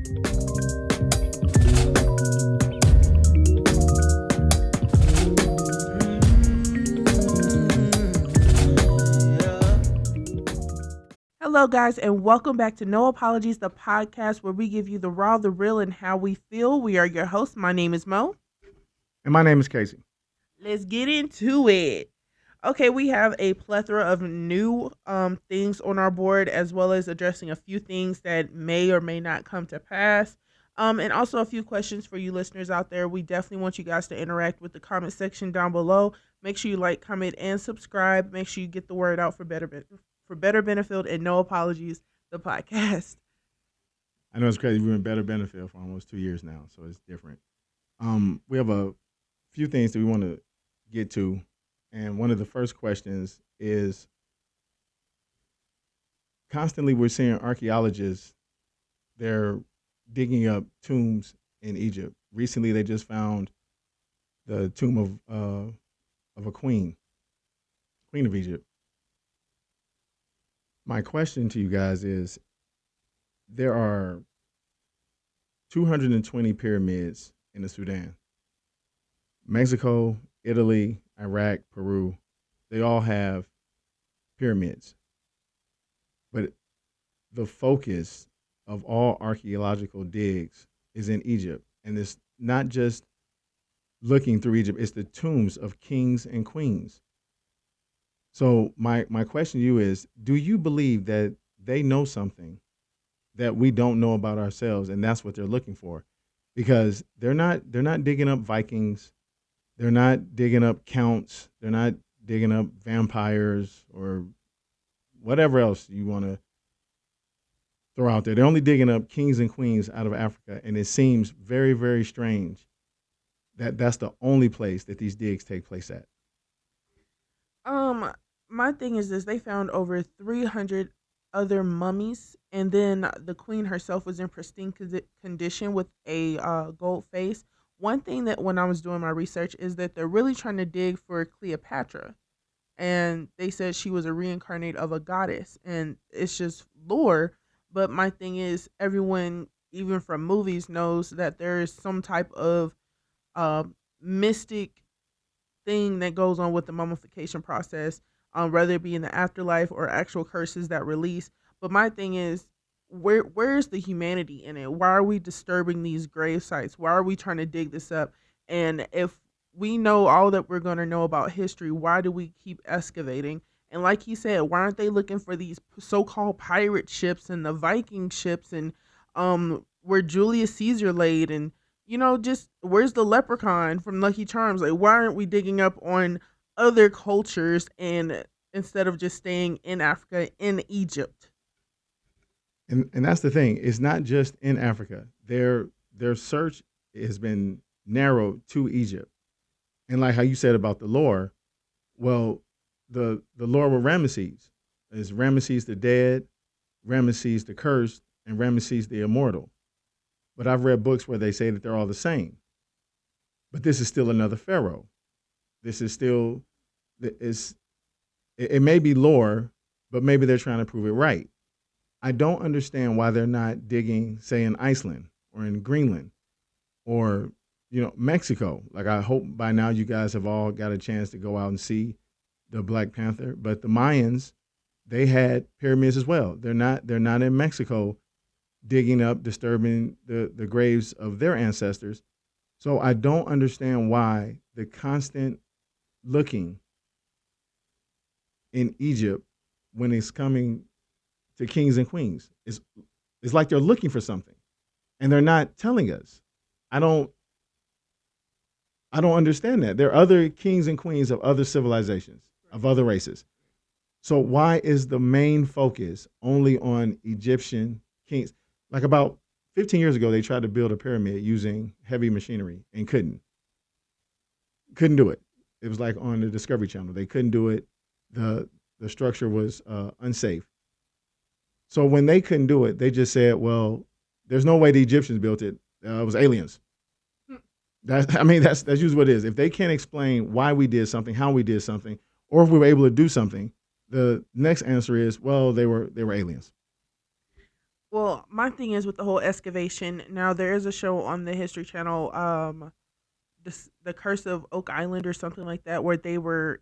Hello, guys, and welcome back to No Apologies, the podcast where we give you the raw, the real, and how we feel. We are your hosts. My name is Mo. And my name is Casey. Let's get into it. Okay, we have a plethora of new things on our board, as well as addressing a few things that may or may not come to pass. And also a few questions for you listeners out there. We definitely want you guys to interact with the comment section down below. Make sure you like, comment, and subscribe. Make sure you get the word out for Better Benefield and No Apologies, the podcast. I know it's crazy. We've been Better Benefit for almost 2 years now, so it's different. We have a few things that we want to get to, and one of the first questions is constantly we're seeing archaeologists, they're digging up tombs in Egypt. Recently, they just found the tomb of a queen of Egypt. My question to you guys is, there are 220 pyramids in the Sudan. Mexico, Italy, Iraq, Peru, they all have pyramids. But the focus of all archaeological digs is in Egypt. And it's not just looking through Egypt, it's the tombs of kings and queens. So my question to you is, do you believe that they know something that we don't know about ourselves, and that's what they're looking for? Because they're not digging up Vikings, they're not digging up counts, they're not digging up vampires or whatever else you want to throw out there. They're only digging up kings and queens out of Africa, and it seems very, very strange that that's the only place that these digs take place at. My thing is this: they found over 300 other mummies, and then the queen herself was in pristine condition with a gold face. One thing that when I was doing my research is that they're really trying to dig for Cleopatra, and they said she was a reincarnate of a goddess, and it's just lore. But my thing is, everyone, even from movies, knows that there is some type of uh, mystic thing that goes on with the mummification process, whether it be in the afterlife or actual curses that release. But my thing is, where's the humanity in it? Why are we disturbing these grave sites? Why are we trying to dig this up? And if we know all that we're going to know about history, why do we keep excavating? And like he said, why aren't they looking for these so-called pirate ships and the Viking ships and where Julius Caesar laid, and just where's the leprechaun from Lucky Charms? Like, why aren't we digging up on other cultures and instead of just staying in Africa, in Egypt? And that's the thing. It's not just in Africa. Their search has been narrowed to Egypt. And like how you said about the lore, well, the lore with Ramesses is Ramesses the dead, Ramesses the cursed, and Ramesses the immortal. But I've read books where they say that they're all the same. But this is still another pharaoh. This is still, it may be lore, but maybe they're trying to prove it right. I don't understand why they're not digging, say, in Iceland or in Greenland or, Mexico. Like, I hope by now you guys have all got a chance to go out and see the Black Panther. But the Mayans, they had pyramids as well. They're not in Mexico digging up, disturbing the graves of their ancestors. So I don't understand why the constant looking in Egypt when it's coming to kings and queens. It's like they're looking for something and they're not telling us. I don't understand that. There are other kings and queens of other civilizations, of other races. So why is the main focus only on Egyptian kings? Like about 15 years ago, they tried to build a pyramid using heavy machinery and couldn't do it. It was like on the Discovery Channel. They couldn't do it. The structure was unsafe. So when they couldn't do it, they just said, well, there's no way the Egyptians built it. It was aliens. That's usually what it is. If they can't explain why we did something, how we did something, or if we were able to do something, the next answer is, well, they were aliens. Well, my thing is with the whole excavation. Now there is a show on the History Channel, the Curse of Oak Island or something like that, where they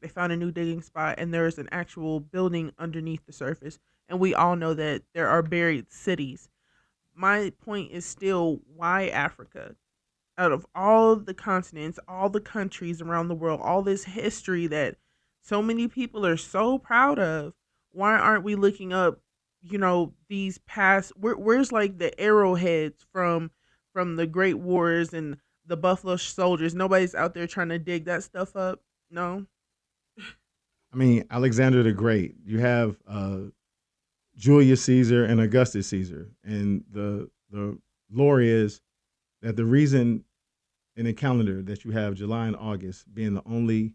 found a new digging spot and there's an actual building underneath the surface, and we all know that there are buried cities. My point is still, why Africa? Out of all the continents, all the countries around the world, all this history that so many people are so proud of, why aren't we looking up, these past where's like the arrowheads from the Great Wars and the Buffalo Soldiers? Nobody's out there trying to dig that stuff up. No. I mean, Alexander the Great. You have Julius Caesar and Augustus Caesar, and the lore is that the reason in the calendar that you have July and August being the only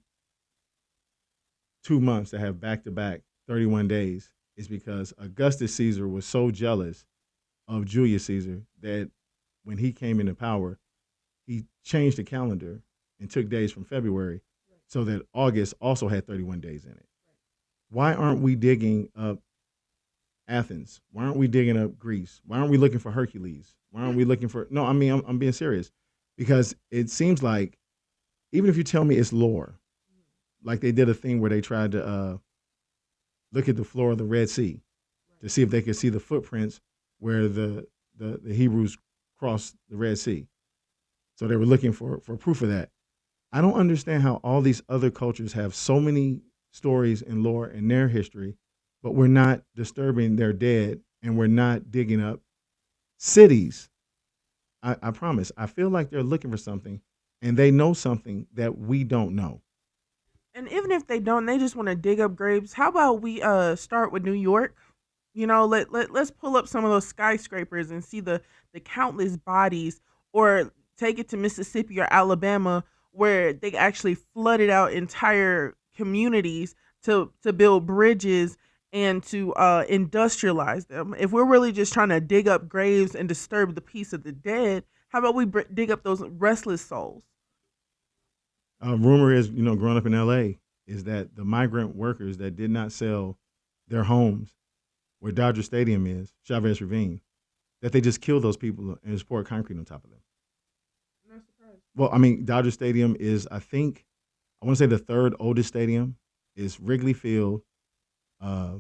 2 months that have back to back 31 days is because Augustus Caesar was so jealous of Julius Caesar that when he came into power, he changed the calendar and took days from February so that August also had 31 days in it. Why aren't we digging up Athens? Why aren't we digging up Greece? Why aren't we looking for Hercules? Why aren't we looking for? No, I mean, I'm being serious because it seems like even if you tell me it's lore, like they did a thing where they tried to look at the floor of the Red Sea to see if they could see the footprints where the Hebrews crossed the Red Sea. So they were looking for proof of that. I don't understand how all these other cultures have so many stories and lore in their history, but we're not disturbing their dead and we're not digging up cities. I promise. I feel like they're looking for something and they know something that we don't know. And even if they don't, they just want to dig up graves. How about we start with New York? Let's pull up some of those skyscrapers and see the countless bodies, or take it to Mississippi or Alabama where they actually flooded out entire communities to build bridges and to industrialize them. If we're really just trying to dig up graves and disturb the peace of the dead, how about we dig up those restless souls? Rumor is, growing up in LA, is that the migrant workers that did not sell their homes where Dodger Stadium is, Chavez Ravine, that they just killed those people and just poured concrete on top of them. Not surprised. Well, I mean, Dodger Stadium is, I think, I want to say the third oldest stadium is Wrigley Field, uh,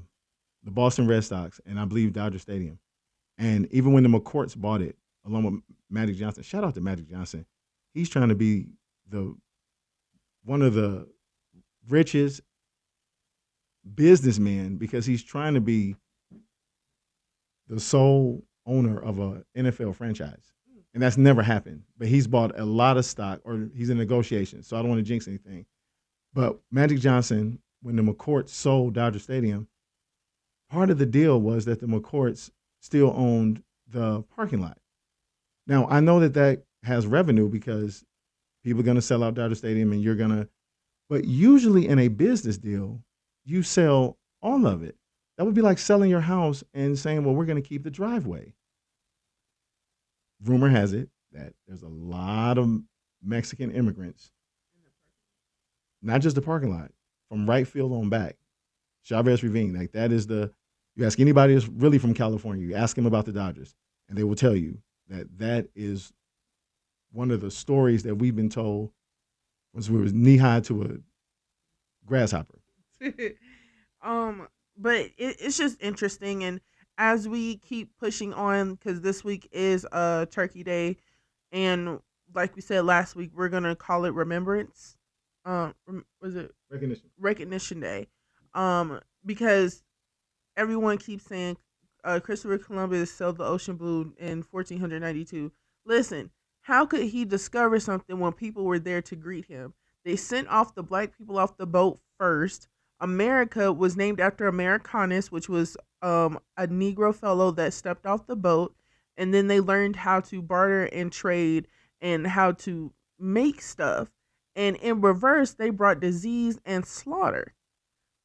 the Boston Red Sox, and I believe Dodger Stadium. And even when the McCourts bought it, along with Magic Johnson, shout out to Magic Johnson, he's trying to be the one of the richest businessmen because he's trying to be the sole owner of a NFL franchise. And that's never happened. But he's bought a lot of stock or he's in negotiations. So I don't want to jinx anything. But Magic Johnson, when the McCourts sold Dodger Stadium, part of the deal was that the McCourts still owned the parking lot. Now, I know that that has revenue because people are going to sell out Dodger Stadium and you're going to, but usually in a business deal, you sell all of it. That would be like selling your house and saying, well, we're going to keep the driveway. Rumor has it that there's a lot of Mexican immigrants, not just the parking lot, from right field on back. Chavez Ravine, like that is you ask anybody that's really from California, you ask them about the Dodgers, and they will tell you that that is one of the stories that we've been told once we was knee high to a grasshopper. But it's just interesting, and as we keep pushing on, because this week is Turkey Day, and like we said last week, we're gonna call it Remembrance. Was it Recognition. Recognition Day? Because everyone keeps saying Christopher Columbus sailed the ocean blue in 1492. Listen, how could he discover something when people were there to greet him? They sent off the black people off the boat first. America was named after Americanus, which was a Negro fellow that stepped off the boat, and then they learned how to barter and trade and how to make stuff. And in reverse, they brought disease and slaughter.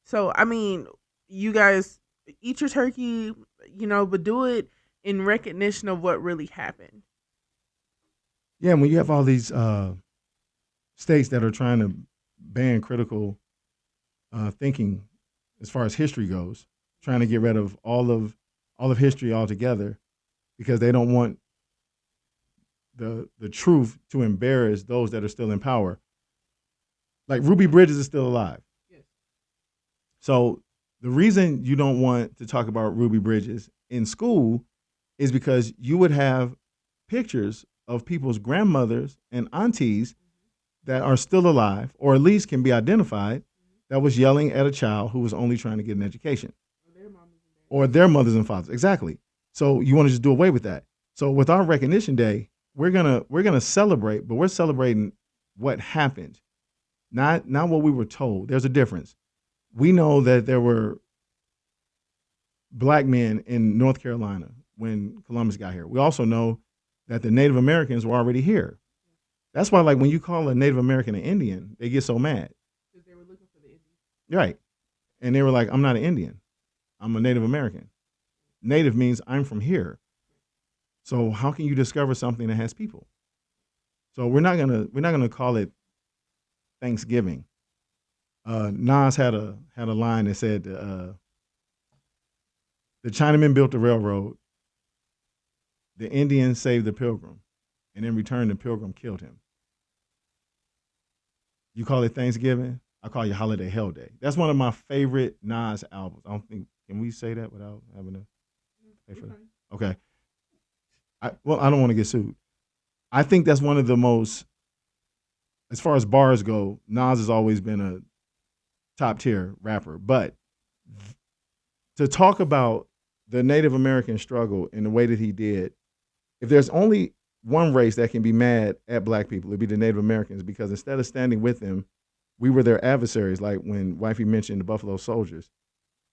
So, I mean, you guys eat your turkey, but do it in recognition of what really happened. Yeah, when you have all these states that are trying to ban critical thinking as far as history goes, trying to get rid of all of history altogether. because they don't want the truth to embarrass those that are still in power. Like Ruby Bridges is still alive. Yes. So the reason you don't want to talk about Ruby Bridges in school is because you would have pictures of people's grandmothers and aunties that are still alive, or at least can be identified, that was yelling at a child who was only trying to get an education, or their mothers and fathers. Exactly. So you want to just do away with that. So with our recognition day, we're gonna celebrate, but we're celebrating what happened, not what we were told. There's a difference. We know that there were black men in North Carolina when Columbus got here. We also know that the Native Americans were already here. That's why, like, when you call a Native American an Indian, they get so mad. Because they were looking for the Indians. Right. And they were like, I'm not an Indian. I'm a Native American. Native means I'm from here. So how can you discover something that has people? So we're not gonna call it Thanksgiving. Nas had a line that said, the Chinaman built the railroad, the Indian saved the pilgrim, and in return the pilgrim killed him. You call it Thanksgiving, I call you Holiday Hell Day. That's one of my favorite Nas albums. I don't think, can we say that without having to pay for that? Okay. I don't want to get sued. I think that's one of the most, as far as bars go, Nas has always been a top tier rapper. But to talk about the Native American struggle in the way that he did, if there's only one race that can be mad at black people, it'd be the Native Americans, because instead of standing with them, we were their adversaries. Like when Wifey mentioned the Buffalo Soldiers,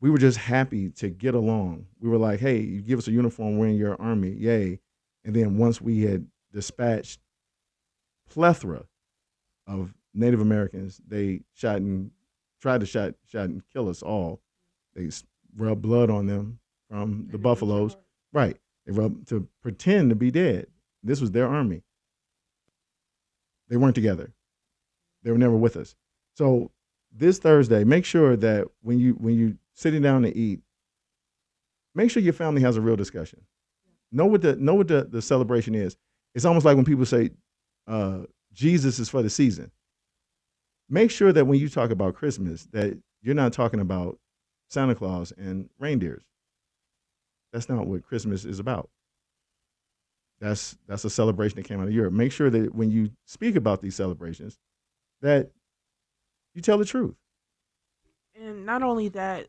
we were just happy to get along. We were like, hey, you give us a uniform, we're in your army, yay. And then once we had dispatched plethora of Native Americans, they tried to shot and kill us all. They rubbed blood on them from the buffaloes. Right. They rubbed to pretend to be dead. This was their army. They weren't together. They were never with us. So this Thursday, make sure that when you sitting down to eat, make sure your family has a real discussion. Know what the celebration is. It's almost like when people say Jesus is for the season. Make sure that when you talk about Christmas, that you're not talking about Santa Claus and reindeers. That's not what Christmas is about. That's a celebration that came out of Europe. Make sure that when you speak about these celebrations, that you tell the truth. And not only that,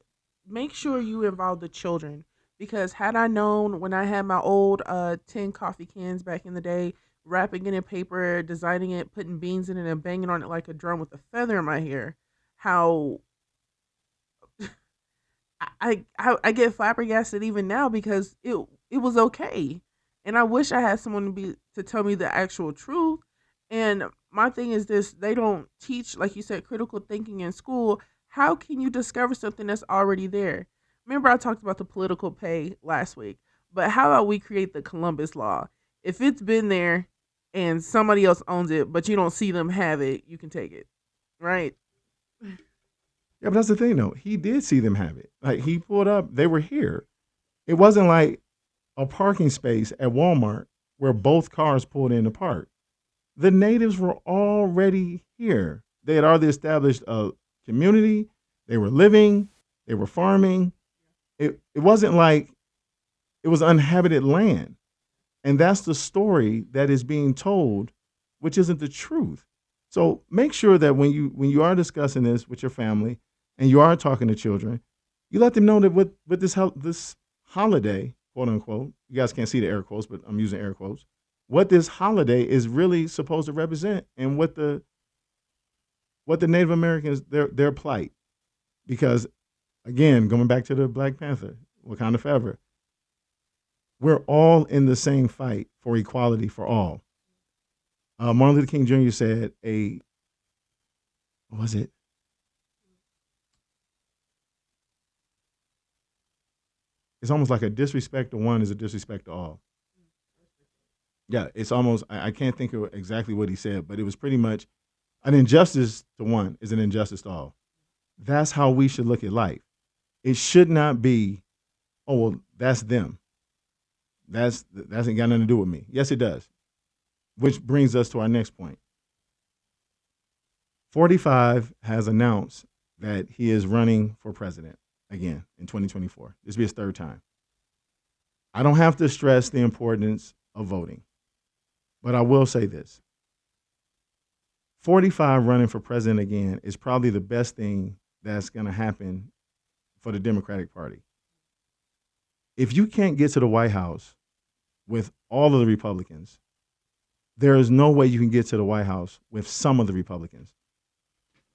make sure you involve the children. Because had I known when I had my old tin coffee cans back in the day, wrapping it in paper, designing it, putting beans in it, and banging on it like a drum with a feather in my hair, how I get flabbergasted even now because it was okay, and I wish I had someone to tell me the actual truth. And my thing is this: they don't teach, like you said, critical thinking in school. How can you discover something that's already there? Remember, I talked about the political pay last week, but how about we create the Columbus Law? If it's been there and somebody else owns it, but you don't see them have it, you can take it, right? Yeah, but that's the thing though. He did see them have it. Like he pulled up, they were here. It wasn't like a parking space at Walmart where both cars pulled in to park. The natives were already here. They had already established a community. They were living, they were farming. It wasn't like it was uninhabited land. And that's the story that is being told, which isn't the truth. So make sure that when you are discussing this with your family and you are talking to children, you let them know that with this holiday, quote unquote, you guys can't see the air quotes, but I'm using air quotes, what this holiday is really supposed to represent, and what the Native Americans, their plight. Because again, going back to the Black Panther, Wakanda Forever, we're all in the same fight for equality for all. Martin Luther King Jr. said, what was it? It's almost like a disrespect to one is a disrespect to all. Yeah, it's almost, I can't think of exactly what he said, but it was pretty much an injustice to one is an injustice to all. That's how we should look at life. It should not be, oh, well, that's them. That's ain't got nothing to do with me. Yes, it does. Which brings us to our next point. 45 has announced that he is running for president again in 2024. This will be his third time. I don't have to stress the importance of voting, but I will say this. 45 running for president again is probably the best thing that's going to happen for the Democratic Party. If you can't get to the White House with all of the Republicans, there is no way you can get to the White House with some of the Republicans.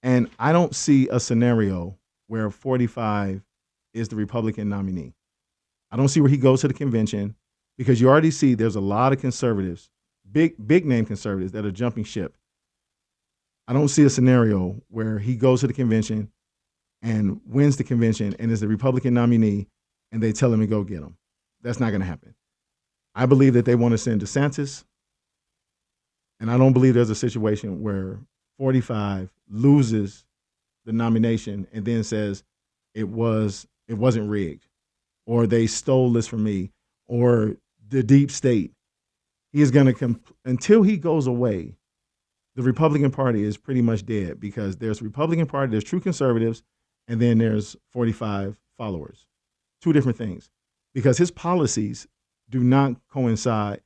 And I don't see a scenario where 45 is the Republican nominee. I don't see where he goes to the convention because you already see there's a lot of conservatives, big name conservatives that are jumping ship. I don't see a scenario where he goes to the convention and wins the convention and is the Republican nominee and they tell him to go get him. That's not going to happen. I believe that they want to send DeSantis, and I don't believe there's a situation where 45 loses the nomination and then says it wasn't rigged, or they stole this from me, or the deep state. He is going to until he goes away. The Republican Party is pretty much dead because there's Republican Party, there's true conservatives, and then there's 45 followers. Two different things, because his policies do not coincide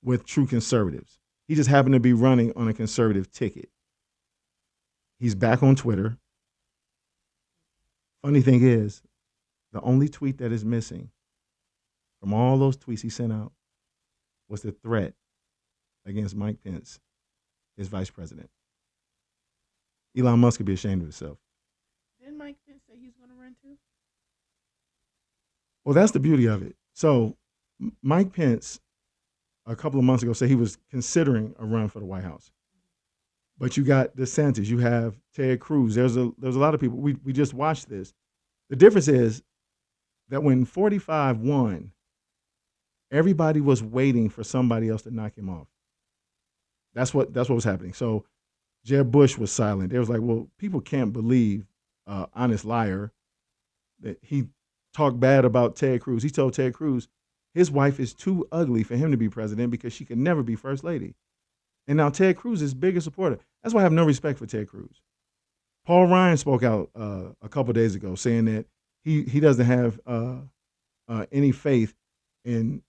with true conservatives. He just happened to be running on a conservative ticket. He's back on Twitter. Funny thing is, the only tweet that is missing from all those tweets he sent out was the threat against Mike Pence, his vice president. Elon Musk could be ashamed of himself. Didn't Mike Pence say he's going to run too? Well, that's the beauty of it. So Mike Pence, a couple of months ago, said he was considering a run for the White House. But you got DeSantis, you have Ted Cruz. There's a lot of people. We just watched this. The difference is that when 45 won, everybody was waiting for somebody else to knock him off. That's what was happening. So Jeb Bush was silent. They was like, well, people can't believe honest liar that he talked bad about Ted Cruz. He told Ted Cruz his wife is too ugly for him to be president because she could never be first lady. And now Ted Cruz is his biggest supporter. That's why I have no respect for Ted Cruz. Paul Ryan spoke out a couple of days ago saying that he doesn't have any faith in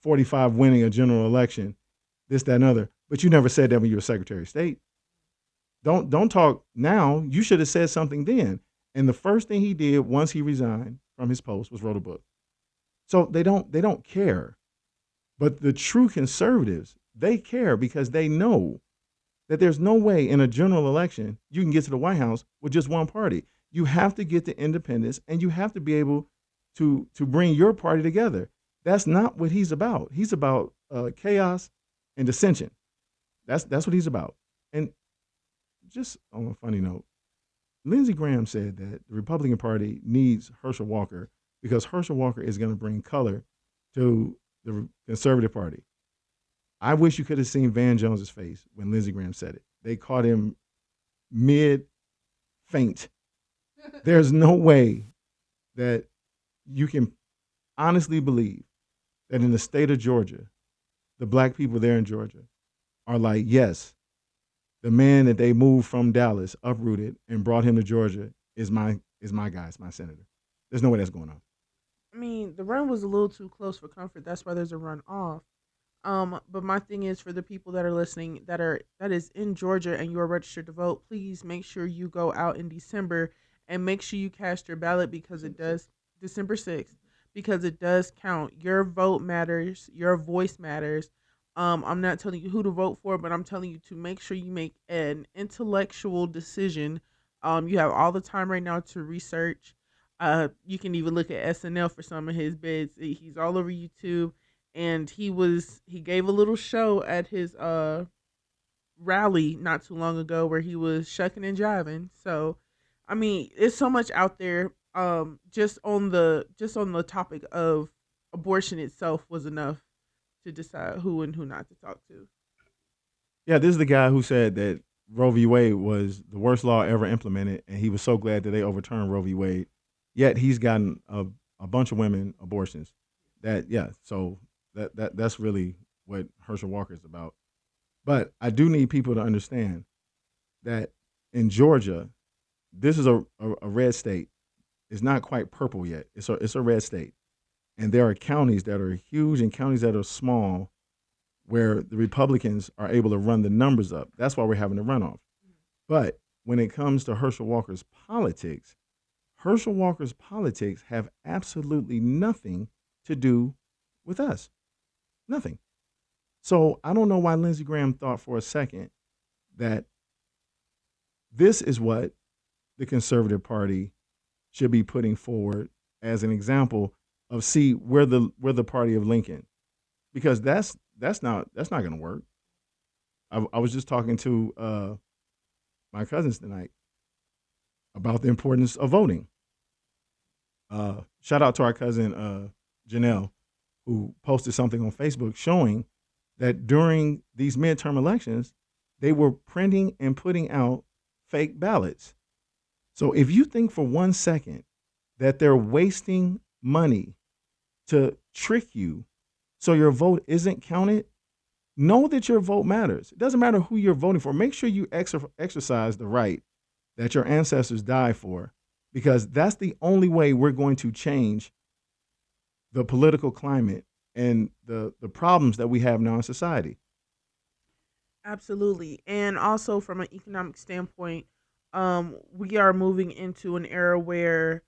45 winning a general election, this, that, and other. But you never said that when you were Secretary of State. Don't talk now. You should have said something then. And the first thing he did once he resigned from his post was wrote a book. So they don't care. But the true conservatives, they care because they know that there's no way in a general election you can get to the White House with just one party. You have to get to independence, and you have to be able to bring your party together. That's not what he's about. He's about chaos and dissension. That's what he's about. And just on a funny note, Lindsey Graham said that the Republican Party needs Herschel Walker because Herschel Walker is going to bring color to the Conservative Party. I wish you could have seen Van Jones's face when Lindsey Graham said it. They caught him mid-faint. There's no way that you can honestly believe that in the state of Georgia, the black people there in Georgia are like, yes, the man that they moved from Dallas, uprooted, and brought him to Georgia is my guy, it's my senator. There's no way that's going on. I mean, the run was a little too close for comfort. That's why there's a run off. But my thing is for the people that are listening that is in Georgia and you are registered to vote, please make sure you go out in December and make sure you cast your ballot because it does December 6th because it does count. Your vote matters, your voice matters. I'm not telling you who to vote for, but I'm telling you to make sure you make an intellectual decision. You have all the time right now to research. You can even look at SNL for some of his bits. He's all over YouTube. And he gave a little show at his rally not too long ago where he was shucking and jiving. So, I mean, it's so much out there. Just on the topic of abortion itself was enough to decide who and who not to talk to. Yeah, this is the guy who said that Roe v. Wade was the worst law ever implemented, and he was so glad that they overturned Roe v. Wade. Yet he's gotten a bunch of women abortions. So That's really what Herschel Walker is about. But I do need people to understand that in Georgia, this is a red state. It's not quite purple yet. It's a red state, and there are counties that are huge and counties that are small where the Republicans are able to run the numbers up. That's why we're having the runoff. But when it comes to Herschel Walker's politics have absolutely nothing to do with us. Nothing. So I don't know why Lindsey Graham thought for a second that this is what the conservative party should be putting forward as an example of see we're the party of Lincoln, because that's not going to work. I was just talking to my cousins tonight about the importance of voting. Shout out to our cousin Janelle, who posted something on Facebook showing that during these midterm elections, they were printing and putting out fake ballots. So if you think for 1 second that they're wasting money to trick you so your vote isn't counted, know that your vote matters. It doesn't matter who you're voting for. Make sure you exercise the right that your ancestors died for, because that's the only way we're going to change the political climate and the problems that we have now in society. Absolutely. And also from an economic standpoint, we are moving into an era where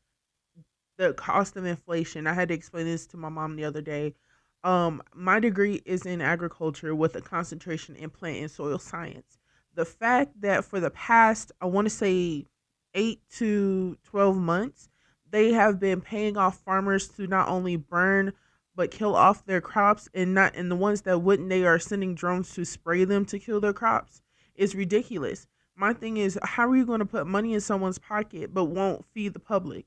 the cost of inflation, I had to explain this to my mom the other day. My degree is in agriculture with a concentration in plant and soil science. The fact that for the past, I want to say 8 to 12 months, they have been paying off farmers to not only burn but kill off their crops, and not and the ones that wouldn't, they are sending drones to spray them to kill their crops is ridiculous. My thing is, how are you going to put money in someone's pocket but won't feed the public?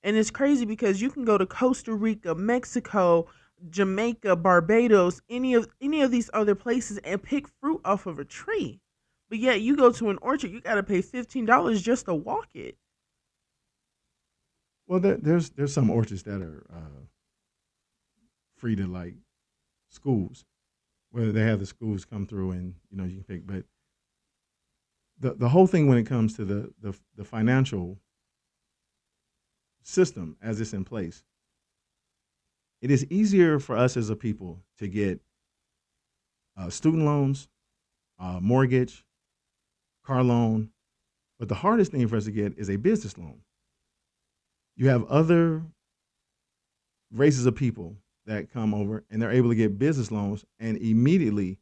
And it's crazy because you can go to Costa Rica, Mexico, Jamaica, Barbados, any of these other places and pick fruit off of a tree. But yet you go to an orchard, you got to pay $15 just to walk it. Well, there's some orchards that are free to like schools, where they have the schools come through and you can pick. But the whole thing when it comes to the financial system as it's in place, it is easier for us as a people to get student loans, mortgage, car loan, but the hardest thing for us to get is a business loan. You have other races of people that come over and they're able to get business loans and immediately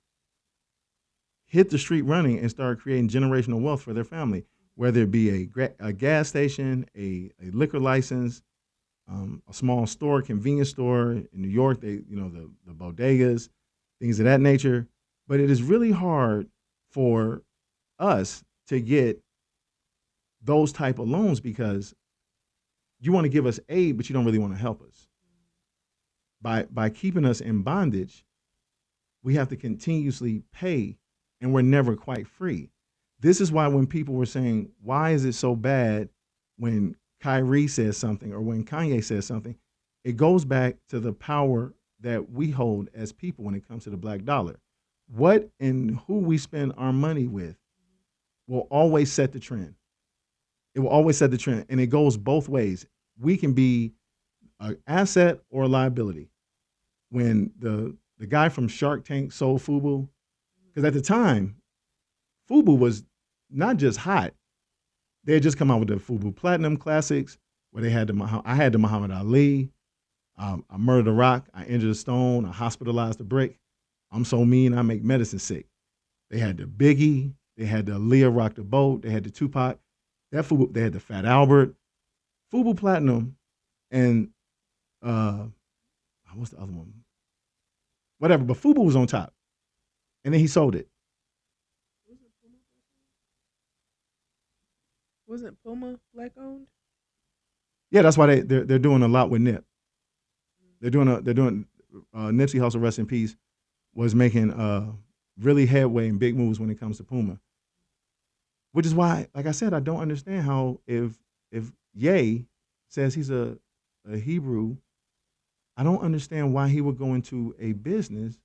hit the street running and start creating generational wealth for their family, whether it be a gas station, a liquor license, a small store, convenience store in New York. The bodegas, things of that nature. But it is really hard for us to get those type of loans because you want to give us aid, but you don't really want to help us. By keeping us in bondage, we have to continuously pay, and we're never quite free. This is why when people were saying, why is it so bad when Kyrie says something or when Kanye says something, it goes back to the power that we hold as people when it comes to the black dollar. What and who we spend our money with will always set the trend. It will always set the trend, and it goes both ways. We can be an asset or a liability. When the guy from Shark Tank sold Fubu, because at the time, Fubu was not just hot. They had just come out with the Fubu Platinum Classics, where they had I had the Muhammad Ali, I murdered a rock, I injured a stone, I hospitalized a brick. I'm so mean, I make medicine sick. They had the Biggie, they had the Leah Rock the Boat, they had the Tupac. That Fubu, they had the Fat Albert, Fubu Platinum, and what's the other one? Whatever, but Fubu was on top, and then he sold it. Wasn't Puma black owned? Yeah, that's why they're doing a lot with Nip. They're doing Nipsey Hussle, rest in peace, was making really headway and big moves when it comes to Puma. Which is why, like I said, I don't understand how if Ye says he's a Hebrew, I don't understand why he would go into a business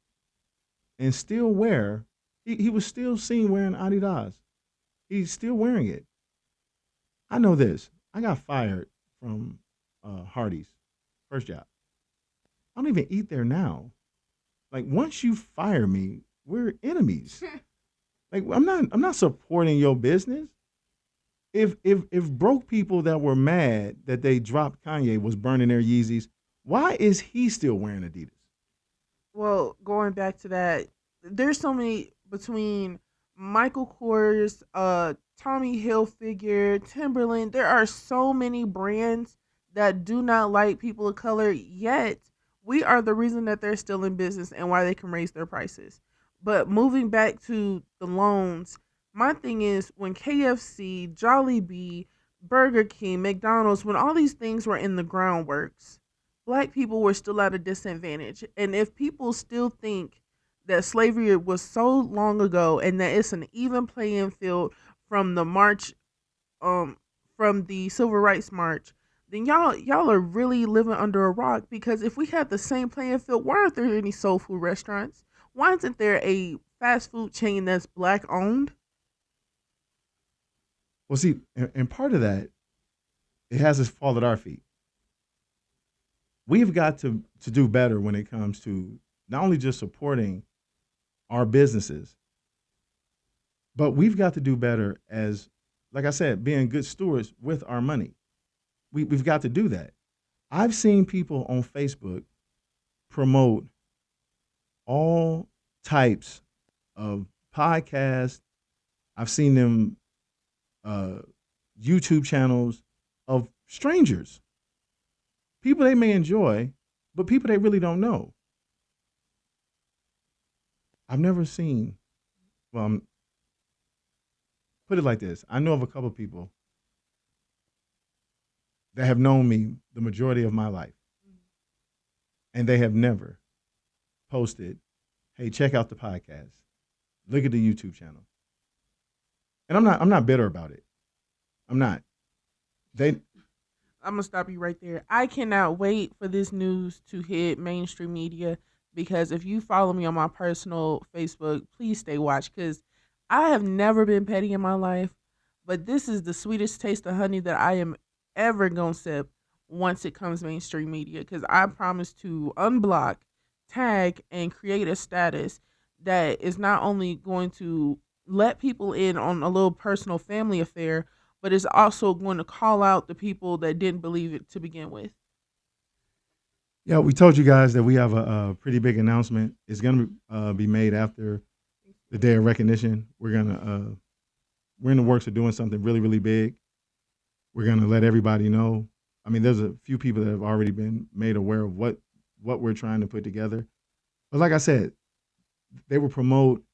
and still wear. He was still seen wearing Adidas. He's still wearing it. I know this. I got fired from Hardee's first job. I don't even eat there now. Like once you fire me, we're enemies. Like I'm not supporting your business. If broke people that were mad that they dropped Kanye was burning their Yeezys, why is he still wearing Adidas? Well, going back to that, there's so many between Michael Kors, Tommy Hilfiger, Timberland. There are so many brands that do not like people of color, yet we are the reason that they're still in business and why they can raise their prices. But moving back to the loans, my thing is when KFC, Jollibee, Burger King, McDonald's, when all these things were in the groundworks, black people were still at a disadvantage. And if people still think that slavery was so long ago and that it's an even playing field from the march, um, from the civil rights march, then y'all are really living under a rock. Because if we had the same playing field, why aren't there any soul food restaurants? Why isn't there a fast food chain that's black owned? Well, see, and part of that, it has us fall at our feet. We've got to do better when it comes to not only just supporting our businesses, but we've got to do better as, like I said, being good stewards with our money. We've got to do that. I've seen people on Facebook promote all types of podcasts. I've seen them uh, YouTube channels of strangers, people they may enjoy, but people they really don't know. I've never seen, well, put it like this. I know of a couple of people that have known me the majority of my life, and they have never posted, hey, check out the podcast. Look at the YouTube channel. And I'm not bitter about it. I'm not. They I'm gonna stop you right there. I cannot wait for this news to hit mainstream media because if you follow me on my personal Facebook, please stay watched because I have never been petty in my life, but this is the sweetest taste of honey that I am ever gonna sip once it comes mainstream media because I promise to unblock, tag, and create a status that is not only going to let people in on a little personal family affair, but it's also going to call out the people that didn't believe it to begin with. Yeah, we told you guys that we have a pretty big announcement. It's going to be made after the day of recognition. We're in the works of doing something really, really big. We're gonna let everybody know. I mean, there's a few people that have already been made aware of what we're trying to put together. But like I said, they will promote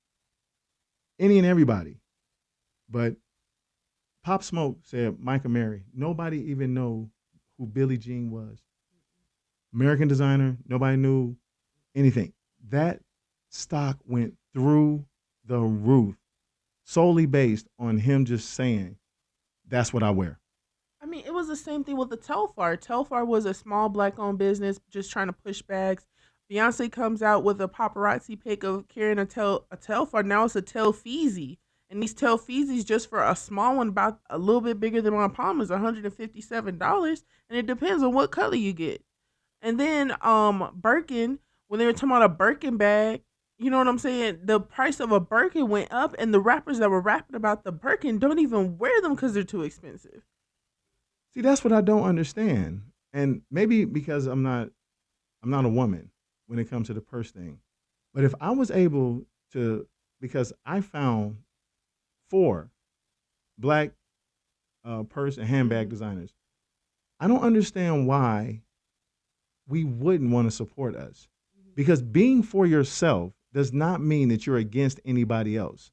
any and everybody. But Pop Smoke said Micah Mary. Nobody even know who Billie Jean was. American designer. Nobody knew anything. That stock went through the roof solely based on him just saying, "That's what I wear." I mean, it was the same thing with the Telfar. Telfar was a small black owned business just trying to push bags. Beyonce comes out with a paparazzi pic of carrying a Telfar. Now it's a Telfeezy. And these Telfeezys, just for a small one, about a little bit bigger than my palm, is $157. And it depends on what color you get. And then Birkin, when they were talking about a Birkin bag, you know what I'm saying? The price of a Birkin went up, and the rappers that were rapping about the Birkin don't even wear them because they're too expensive. See, that's what I don't understand. And maybe because I'm not a woman when it comes to the purse thing. But if I was able to, because I found four black purse and handbag designers, I don't understand why we wouldn't want to support us. Because being for yourself does not mean that you're against anybody else.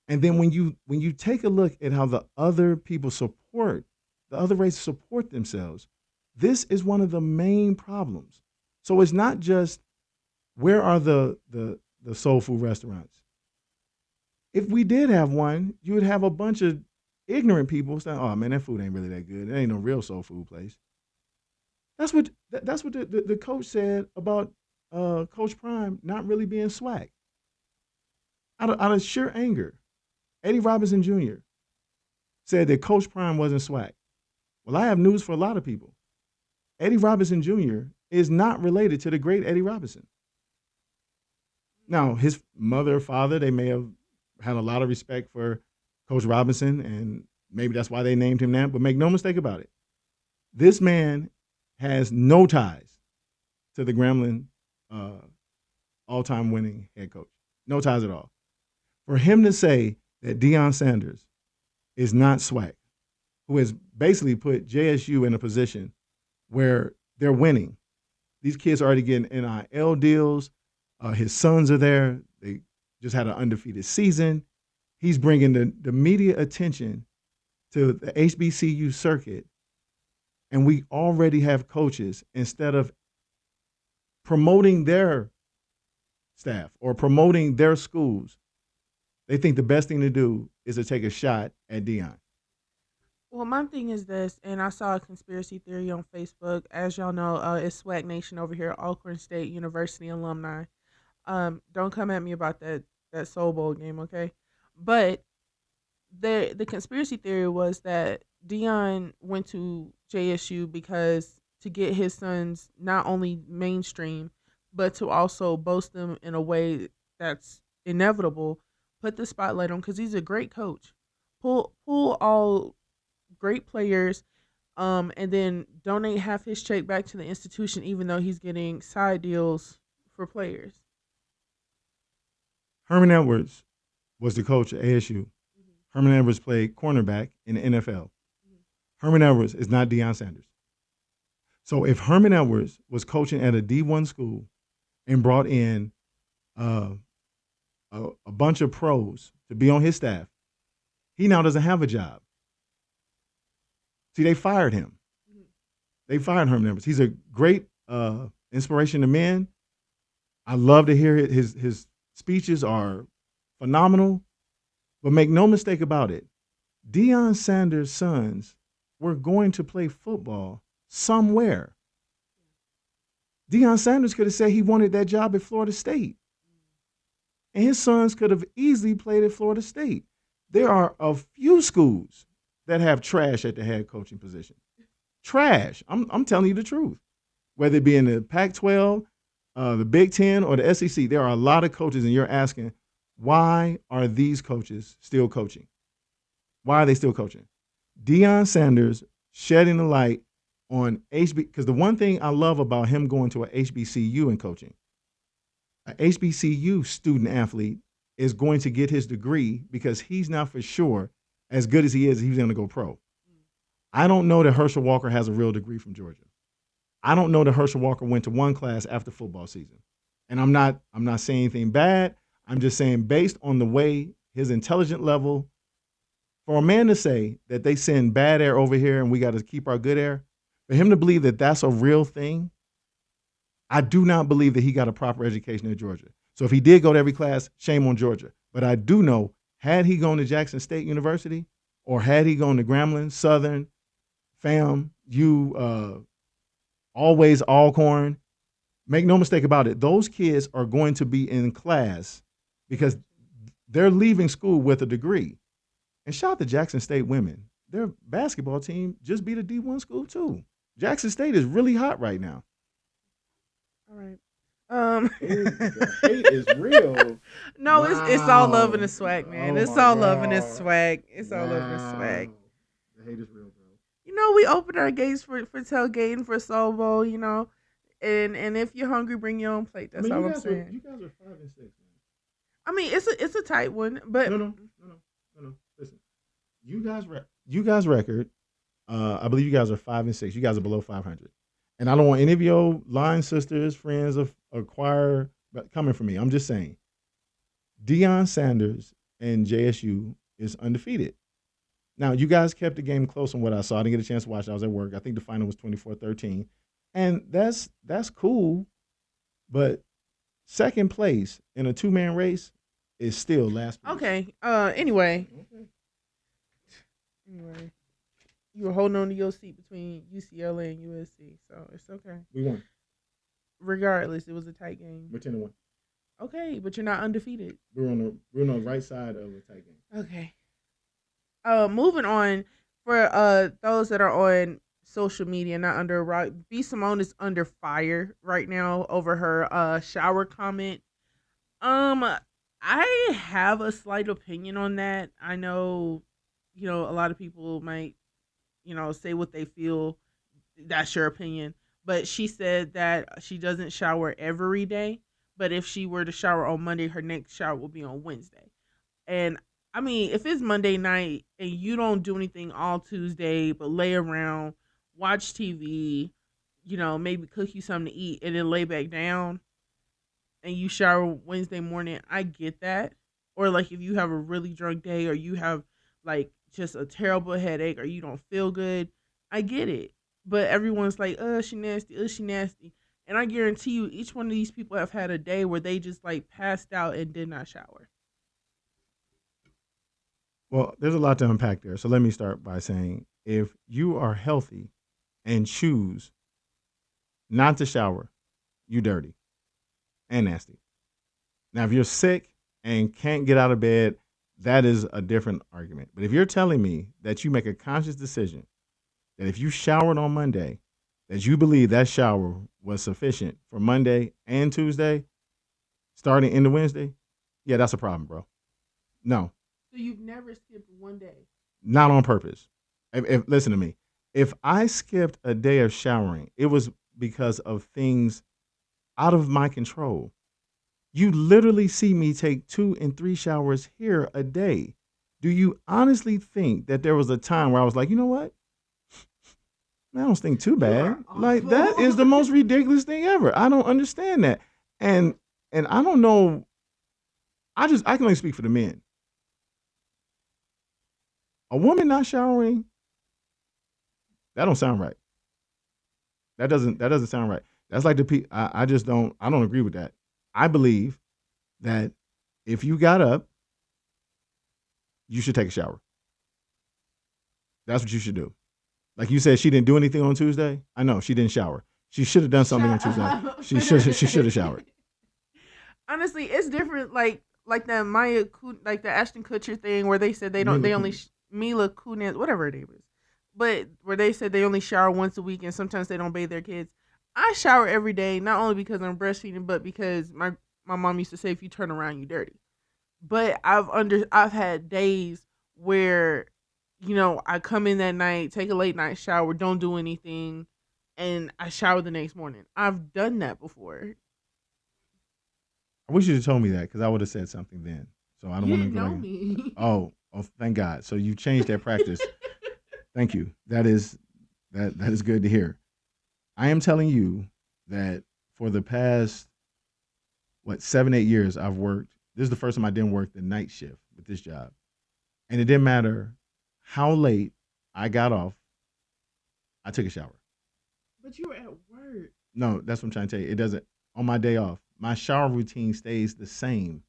And then when you take a look at how the other people support, the other races support themselves, this is one of the main problems. So it's not just where are the soul food restaurants. If we did have one, you would have a bunch of ignorant people saying, "Oh man, that food ain't really that good. It ain't no real soul food place." That's what the coach said about Coach Prime not really being swag out of sheer anger. Eddie Robinson Jr. said that Coach Prime wasn't swag. Well, I have news for a lot of people. Eddie Robinson Jr. is not related to the great Eddie Robinson. Now, his mother, father, they may have had a lot of respect for Coach Robinson, and maybe that's why they named him that. But make no mistake about it, this man has no ties to the Gremlin uh, all-time winning head coach. No ties at all. For him to say that Deion Sanders is not swag, who has basically put JSU in a position where they're winning. These kids are already getting NIL deals. His sons are there. They just had an undefeated season. He's bringing the media attention to the HBCU circuit. And we already have coaches, instead of promoting their staff or promoting their schools, they think the best thing to do is to take a shot at Deion. Well, my thing is this, and I saw a conspiracy theory on Facebook. As y'all know, it's Swag Nation over here, Alcorn State University alumni. Don't come at me about that Soul Bowl game, okay? But the conspiracy theory was that Dion went to JSU because to get his sons not only mainstream, but to also boast them in a way that's inevitable. Put the spotlight on because he's a great coach. Pull all great players, and then donate half his check back to the institution, even though he's getting side deals for players. Herman Edwards was the coach at ASU. Herman Edwards played cornerback in the NFL. Herman Edwards is not Deion Sanders. So if Herman Edwards was coaching at a D1 school and brought in uh, a bunch of pros to be on his staff, he now doesn't have a job. See, they fired him. They fired Herman Edwards. He's a great inspiration to men. I love to hear his speeches are phenomenal. But make no mistake about it, Deion Sanders' sons were going to play football somewhere. Deion Sanders could have said he wanted that job at Florida State. And his sons could have easily played at Florida State. There are a few schools that have trash at the head coaching position. Trash. I'm telling you the truth. Whether it be in the Pac-12, the Big Ten, or the SEC, there are a lot of coaches, and you're asking, why are these coaches still coaching? Why are they still coaching? Deion Sanders shedding the light on HB, because the one thing I love about him going to a HBCU and coaching, a HBCU student athlete is going to get his degree because he's not for sure as good as he is, he's going to go pro. I don't know that Herschel Walker has a real degree from Georgia. I don't know that Herschel Walker went to one class after football season. And I'm not saying anything bad. I'm just saying based on the way his intelligent level, for a man to say that they send bad air over here and we got to keep our good air, for him to believe that that's a real thing, I do not believe that he got a proper education at Georgia. So if he did go to every class, shame on Georgia. But I do know, had he gone to Jackson State University or had he gone to Grambling, Southern, Always Alcorn, make no mistake about it, those kids are going to be in class because they're leaving school with a degree. And shout out to Jackson State women. Their basketball team just beat a D1 school too. Jackson State is really hot right now. All right. The hate is real. No, it's all love and Wow. the swag, man. Oh It's my all love and the God. swag. It's all love and the swag. Wow. The hate is real, bro. We open our gates for tailgating for Soul Bowl. And if you're hungry, bring your own plate. I That's mean, all you I'm guys are saying. you guys are 5-6, I mean, it's a tight one, but no. Listen, you guys record. I believe you guys are 5-6. You guys are below 500. And I don't want any of your line sisters, friends of choir coming from me. I'm just saying, Deion Sanders and JSU is undefeated. Now, you guys kept the game close on what I saw. I didn't get a chance to watch it. I was at work. I think the final was 24-13. And that's cool. But second place in a two-man race is still last place. okay. Anyway, Okay. anyway, You were holding on to your seat between UCLA and USC, so it's okay. We won. Regardless, it was a tight game. We're 10-1. Okay, but you're not undefeated. We're on the right side of a tight game. Okay. Moving on for those that are on social media, not under a rock. B Simone is under fire right now over her shower comment. Um, I have a slight opinion on that. I know, a lot of people might, say what they feel. That's your opinion. But she said that she doesn't shower every day. But if she were to shower on Monday, her next shower will be on Wednesday. And I mean, if it's Monday night and you don't do anything all Tuesday, but lay around, watch TV, maybe cook you something to eat and then lay back down and you shower Wednesday morning, I get that. Or like if you have a really drunk day or you have like just a terrible headache or you don't feel good, I get it. But everyone's like, she nasty, she nasty. And I guarantee you, each one of these people have had a day where they just like passed out and did not shower. Well, there's a lot to unpack there. So let me start by saying if you are healthy and choose not to shower, you dirty and nasty. Now, if you're sick and can't get out of bed, that is a different argument. But if you're telling me that you make a conscious decision that if you showered on Monday, that you believe that shower was sufficient for Monday and Tuesday, starting into Wednesday, yeah, that's a problem, bro. No, So you've never skipped one day. not on purpose. If listen to me, if I skipped a day of showering, it was because of things out of my control. You literally see me take 2 and 3 showers here a day. Do you honestly think that there was a time where I was like, you know what? Man, I don't stink too You are bad. Like that awful. is the most ridiculous thing ever. I don't understand that. And I don't know. I can only speak for the men. A woman not showering, that don't sound right. That doesn't sound right. That's like I just don't agree with that. I believe that if you got up, you should take a shower. That's what you should do. Like you said, she didn't do anything on Tuesday. I know she didn't shower. She should have done something on Shut Tuesday. up. She should have showered. Honestly, it's different. Like that like the Ashton Kutcher thing where they said they don't Mila they only Kunis. Mila Kunis, whatever her name is, but where they said they only shower once a week and sometimes they don't bathe their kids. I shower every day, not only because I'm breastfeeding, but because my mom used to say if you turn around, you dirty. But I've had days where I come in that night, take a late night shower, don't do anything, and I shower the next morning. I've done that before. I wish you'd have told me that because I would have said something then. So I don't You want to didn't go know like, me. oh, thank God. So you changed that practice. Thank you. That is good to hear. I am telling you that for the past 7, 8 years I've worked. This is the first time I didn't work the night shift with this job, and it didn't matter how late I got off. I took a shower. But you were at work. No, that's what I'm trying to tell you. It doesn't on my day off. My shower routine stays the same.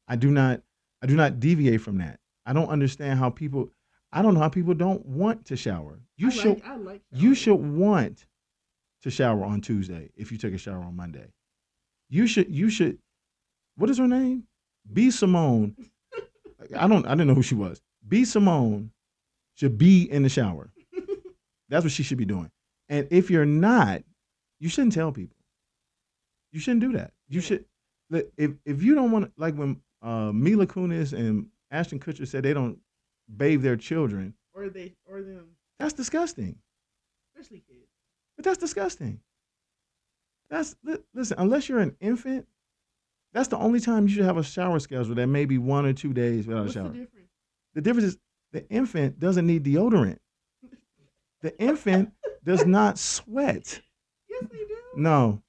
I do not I do not deviate from that. I don't understand how people I don't know how people don't want to shower. I like You showering. should want to shower on Tuesday if you took a shower on Monday. You should what is her name? B Simone. I didn't know who she was. B Simone should be in the shower. That's what she should be doing. And if you're not, you shouldn't tell people. You shouldn't do that. You Yeah. should if you don't want to like when Mila Kunis and Ashton Kutcher said they don't bathe their children, Or them, that's disgusting. especially kids. But that's disgusting. Listen, unless you're an infant, that's the only time you should have a shower schedule that may be 1 or 2 days without a What's the shower. difference? The difference is the infant doesn't need deodorant. The infant does not sweat. Yes, they do. No,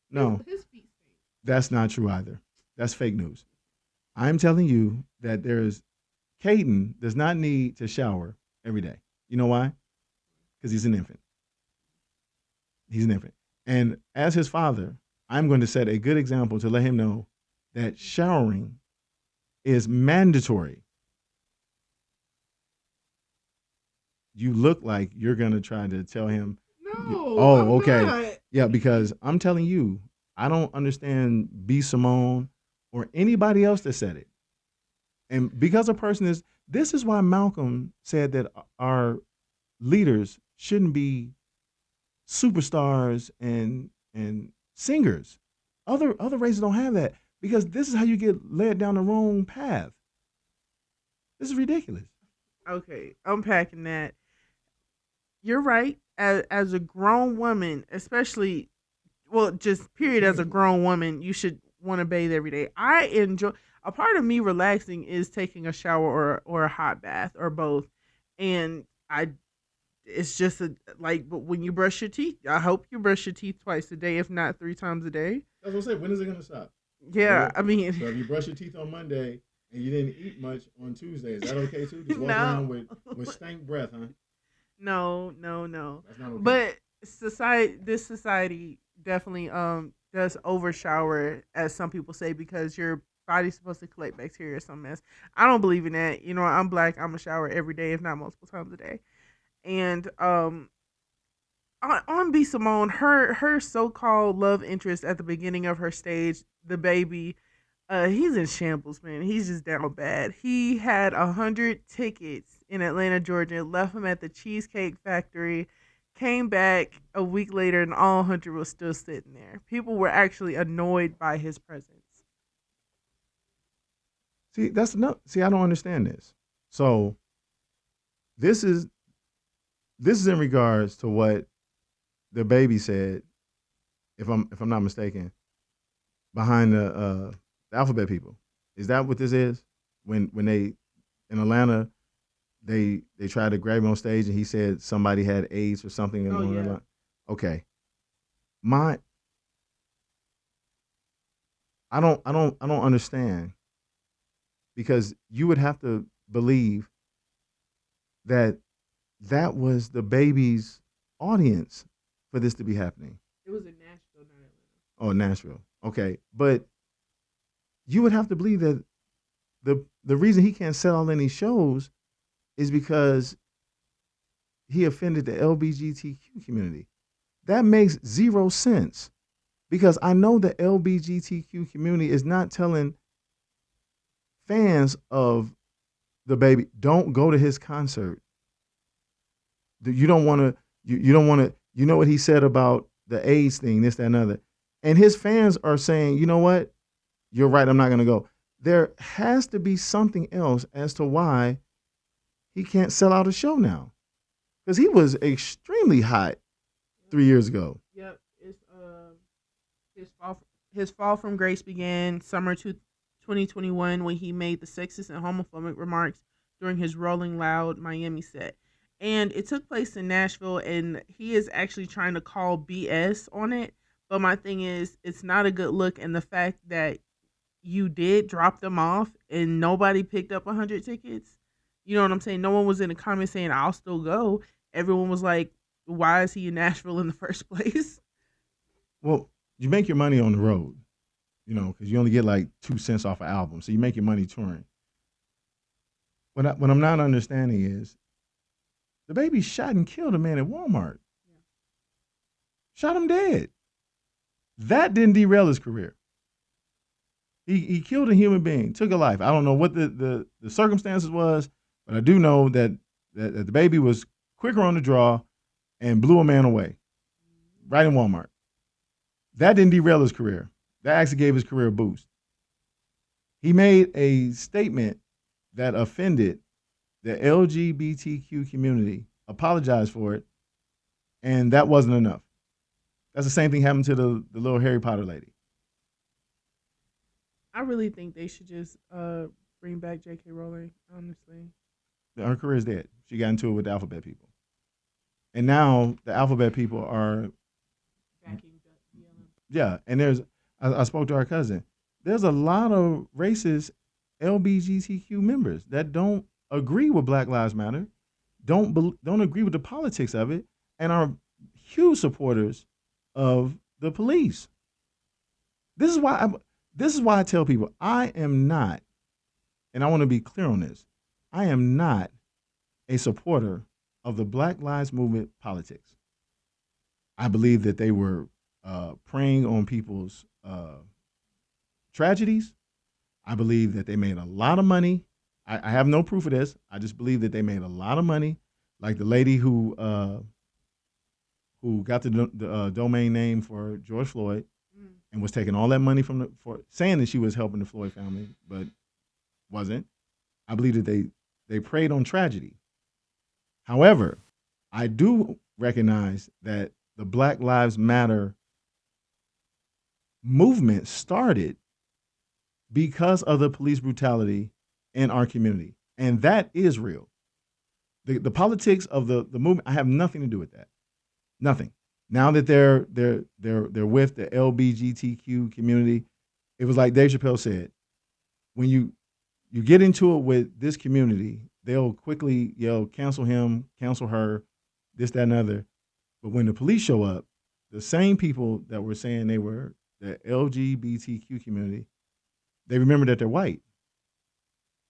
no, His feet stink. that's not true either. That's fake news. I'm telling you that there's Caden does not need to shower every day. You know why? Because he's an infant. He's an infant. And as his father, I'm going to set a good example to let him know that showering is mandatory. you look like you're gonna try to tell him. No, Oh, I'm okay, not. yeah. Because I'm telling you, I don't understand B Simone or anybody else that said it. And because a person is, this is why Malcolm said that our leaders shouldn't be superstars and singers. Other races don't have that because this is how you get led down the wrong path. This is ridiculous. Okay, unpacking that. You're right. As a grown woman, especially, well, just period, as a grown woman, you should want to bathe every day. I enjoy, a part of me relaxing is taking a shower or a hot bath or both. And I it's just like, but when you brush your teeth, I hope you brush your teeth twice a day, if not 3 times a day. That's what I said. When is it gonna stop? Yeah, I So mean, if you brush your teeth on Monday and you didn't eat much on Tuesday, is that okay too? Just walk no, around with stank breath, huh? no, no, no. That's not okay. But this society definitely does over shower, as some people say, because your body's supposed to collect bacteria or some mess. I don't believe in that. You know, I'm black. I'm a shower every day, if not multiple times a day. And on B Simone, her so called love interest at the beginning of her stage, the baby, he's in shambles, man. He's just down bad. He had 100 tickets in Atlanta, Georgia, left him at the Cheesecake Factory, came back a week later, and all 100 was still sitting there. People were actually annoyed by his presence. See, that's no. See, I don't understand this. So this is this is in regards to what the baby said, if I'm not mistaken, behind the alphabet people. Is that what this is? When they in Atlanta they tried to grab him on stage and he said somebody had AIDS or something Oh along that yeah. line. Okay, my I don't understand because you would have to believe that that was the baby's audience for this to be happening. It was in Nashville, not Atlanta. Oh, Nashville. Okay, but you would have to believe that the reason he can't sell any shows is because he offended the LBGTQ community. That makes zero sense because I know the LBGTQ community is not telling fans of the baby don't go to his concert. You don't want to. You don't want to. You know what he said about the AIDS thing, this, that, and other. And his fans are saying, you know what? You're right. I'm not going to go. There has to be something else as to why he can't sell out a show now because he was extremely hot 3 years ago. Yep, it's his fall. His fall from grace began summer 2021 when he made the sexist and homophobic remarks during his Rolling Loud Miami set, and it took place in Nashville. And he is actually trying to call BS on it. But my thing is, it's not a good look, and the fact that you did drop them off and nobody picked up 100 tickets. You know what I'm saying? No one was in the comments saying I'll still go. Everyone was like, "Why is he in Nashville in the first place?" Well, you make your money on the road, because you only get like 2 cents off an album, so you make your money touring. What I'm not understanding is the baby shot and killed a man at Walmart, shot him dead. That didn't derail his career. He killed a human being, took a life. I don't know what the circumstances was, but I do know that the baby was quicker on the draw and blew a man away right in Walmart. That didn't derail his career. That actually gave his career a boost. He made a statement that offended the LGBTQ community, apologized for it, and that wasn't enough. That's the same thing happened to the little Harry Potter lady. I really think they should just bring back J.K. Rowling. Honestly, Her career is dead. She got into it with the alphabet people. And now the alphabet people are, backing yeah, and I spoke to our cousin. There's a lot of racist LGBTQ members that don't agree with Black Lives Matter, don't agree with the politics of it, and are huge supporters of the police. This is why I tell people I am not, and I want to be clear on this. I am not a supporter of the Black Lives Movement politics. I believe that they were preying on people's tragedies. I believe that they made a lot of money. I have no proof of this. I just believe that they made a lot of money. Like the lady who got the domain name for George Floyd and was taking all that money from for saying that she was helping the Floyd family, but wasn't. I believe that they preyed on tragedy. However, I do recognize that the Black Lives Matter movement started because of the police brutality in our community. And that is real. The politics of the movement, I have nothing to do with that. Nothing. Now that they're with the LBGTQ community, it was like Dave Chappelle said, when you get into it with this community, they'll quickly yell, cancel him, cancel her, this, that, and other. But when the police show up, the same people that were saying they were the LGBTQ community, they remember that they're white.